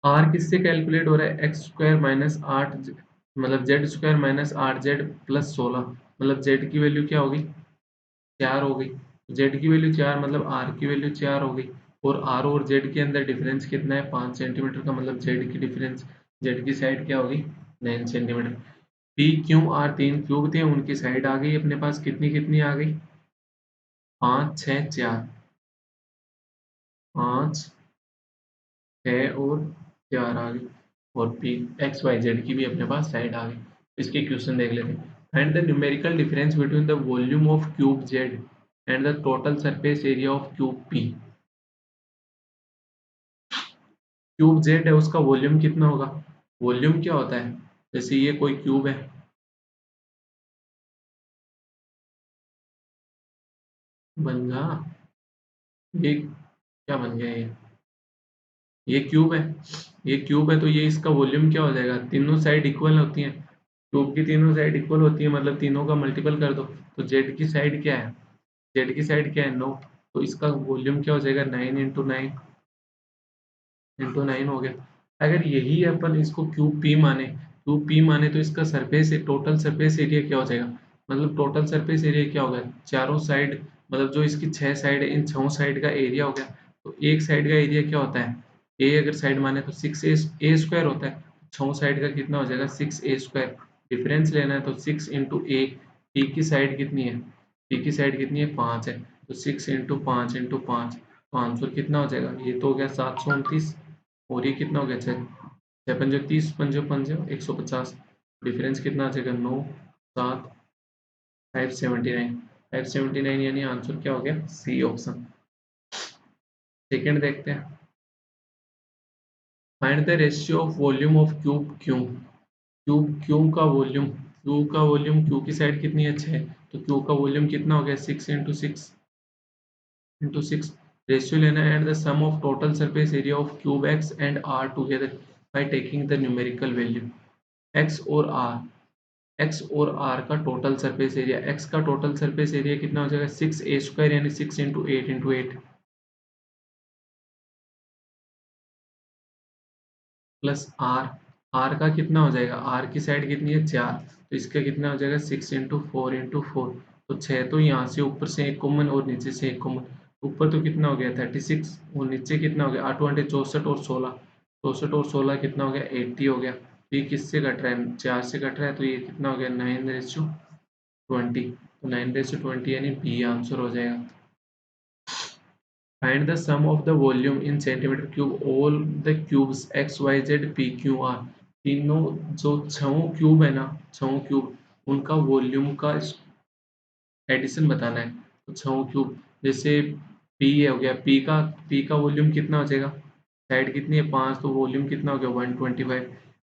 r किससे कैलकुलेट हो रहा है, एक्स स्क्वायर माइनस 8, मतलब Z square minus 8z plus 16, मतलब z की वैल्यू क्या होगी, 4 हो गई। z की वैल्यू 4 मतलब r की वैल्यू 4 हो गई। और r और z के अंदर डिफरेंस कितना है, 5 सेंटीमीटर का, मतलब z की डिफरेंस, z की साइड क्या होगी, 9 सेंटीमीटर। पी क्यू आर तीन क्यूब थे, उनकी साइड आ गई अपने पास, कितनी कितनी आ गई, 5, 6, 4, 5, 6 और 4 आ गई। और पी एक्स वाई जेड की भी अपने पास साइड आ गई। इसके क्वेश्चन देख लेते हैं। Find the numerical difference between the volume of cube Z and the total surface area of cube P. Cube Z है, उसका वॉल्यूम कितना होगा, वॉल्यूम क्या होता है, जैसे ये कोई क्यूब है, बन जा, ये क्या बन गया, ये क्यूब है, ये क्यूब है तो ये इसका वॉल्यूम क्या हो जाएगा, तीनों साइड इक्वल होती हैं, क्यूब की तीनों साइड इक्वल होती है, मतलब तीनों का मल्टीपल कर दो। तो जेड की साइड क्या है, जेड की साइड क्या है, 9। तो इसका वॉल्यूम क्या हो जाएगा, 9 × 9 हो गया। अगर यही अपन इसको क्यूब पी माने, क्यूब पी माने तो इसका सरफेस, टोटल सरफेस एरिया क्या हो जाएगा, मतलब टोटल सरफेस एरिया क्या होगा, चारों साइड, मतलब जो इसकी 6 साइड है इन 6 साइड का एरिया हो गया। तो एक साइड का एरिया क्या होता है, ए अगर साइड माने तो 6 ए स्क्वायर होता है, छः साइड का कितना हो जाएगा 6a²। डिफरेंस लेना है तो 6 इंटू ए, पी की साइड कितनी है, पी की साइड कितनी है 5 है, तो 6 इंटू 5 तो आंसर कितना हो जाएगा, ये तो हो गया 729 और ये कितना हो गया 6 छः पंजे 30 पंजे पंजे 150। डिफरेंस कितना आ जाएगा 9 7 579 579 यानी आंसर क्या हो गया सी ऑप्शन। सेकंड देखते हैं, find the ratio of volume of cube Q. Q का वॉल्यूम क्यू की साइड कितनी है 6, तो क्यू का वॉल्यूम कितना हो गया 6 इंटू 6 रेशियो लेना है and the sum of total surface area of cube x and r together by taking the numerical value. X और आर का टोटल सरफेस एरिया, एक्स का टोटल सरफेस एरिया कितना हो जाएगा 6a² यानी 6 इंटू 8 प्लस आर का कितना हो जाएगा, आर की साइड कितनी है 4, तो इसका कितना हो जाएगा 6 इंटू 4 तो 6 तो यहाँ से ऊपर से एक कॉमन और नीचे से एक कॉमन, ऊपर तो कितना हो गया 36 और नीचे कितना हो गया 8 वाटे 64 और 16, 64 और 16 कितना हो गया 80 हो गया। तो ये किससे कट रहा है 4 से कट रहा है, तो ये कितना हो गया 9:20, तो 9:20 यानी बी आंसर हो जाएगा। Find the sum of the volume in centimeter cube all the cubes x y z p q r। तीनों जो छहों क्यूब है ना, छहों क्यूब उनका वॉल्यूम का एडिशन बताना है। तो छहों क्यूब जैसे p हो गया, p का वॉल्यूम कितना हो जाएगा, साइड कितनी है 5 तो वॉल्यूम कितना हो गया 125।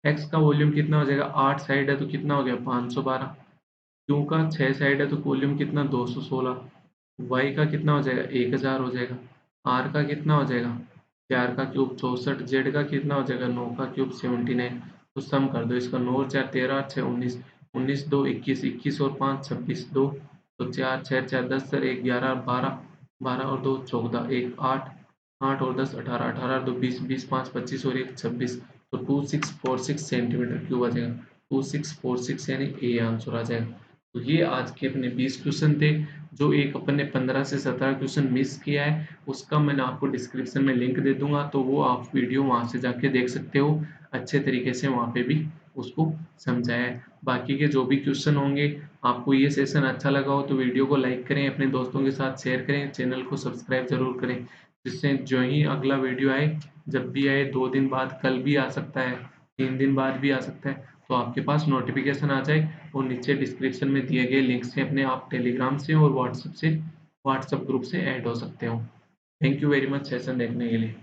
x का वॉल्यूम कितना हो जाएगा 8 साइड है तो कितना हो गया 512। q का 6 साइड है तो वॉल्यूम कितना 216। y का कितना हो जाएगा 1000 हो जाएगा। r का कितना हो जाएगा 4 का क्यूब 64, z का कितना हो जाएगा 9 का क्यूब 79। तो सम कर दो इसका, 9 और 4 13 8 6 19, 19 2 21, 21 और 5 26 2, तो 4 6 4 10 सर 1 11 12, 12 और 2 14 1 8, 8 और 10 18, 18 और 2 20, 20 5 25 और 1 26, तो 2646 सेंटीमीटर क्यूब आ जाएगा। 2646 यानी ए आंसर आ जाएगा। तो ये आज के अपने 20 क्वेश्चन थे। जो एक अपन ने 15 से 17 क्वेश्चन मिस किया है उसका मैंने आपको डिस्क्रिप्शन में लिंक दे दूंगा, तो वो आप वीडियो वहां से जाके देख सकते हो। अच्छे तरीके से वहां पे भी उसको समझाया है। बाकी के जो भी क्वेश्चन होंगे, आपको ये सेशन अच्छा लगा हो तो वीडियो को लाइक करें, अपने दोस्तों के साथ शेयर करें, चैनल को सब्सक्राइब जरूर करें, जिससे जो ही अगला वीडियो आए, जब भी आए 2 दिन बाद, कल भी आ सकता है 3 दिन बाद भी आ सकता है, तो आपके पास नोटिफिकेशन आ जाए और नीचे डिस्क्रिप्शन में दिए गए लिंक से अपने आप टेलीग्राम से और व्हाट्सएप ग्रुप से ऐड हो सकते हो। Thank you very much session देखने के लिए।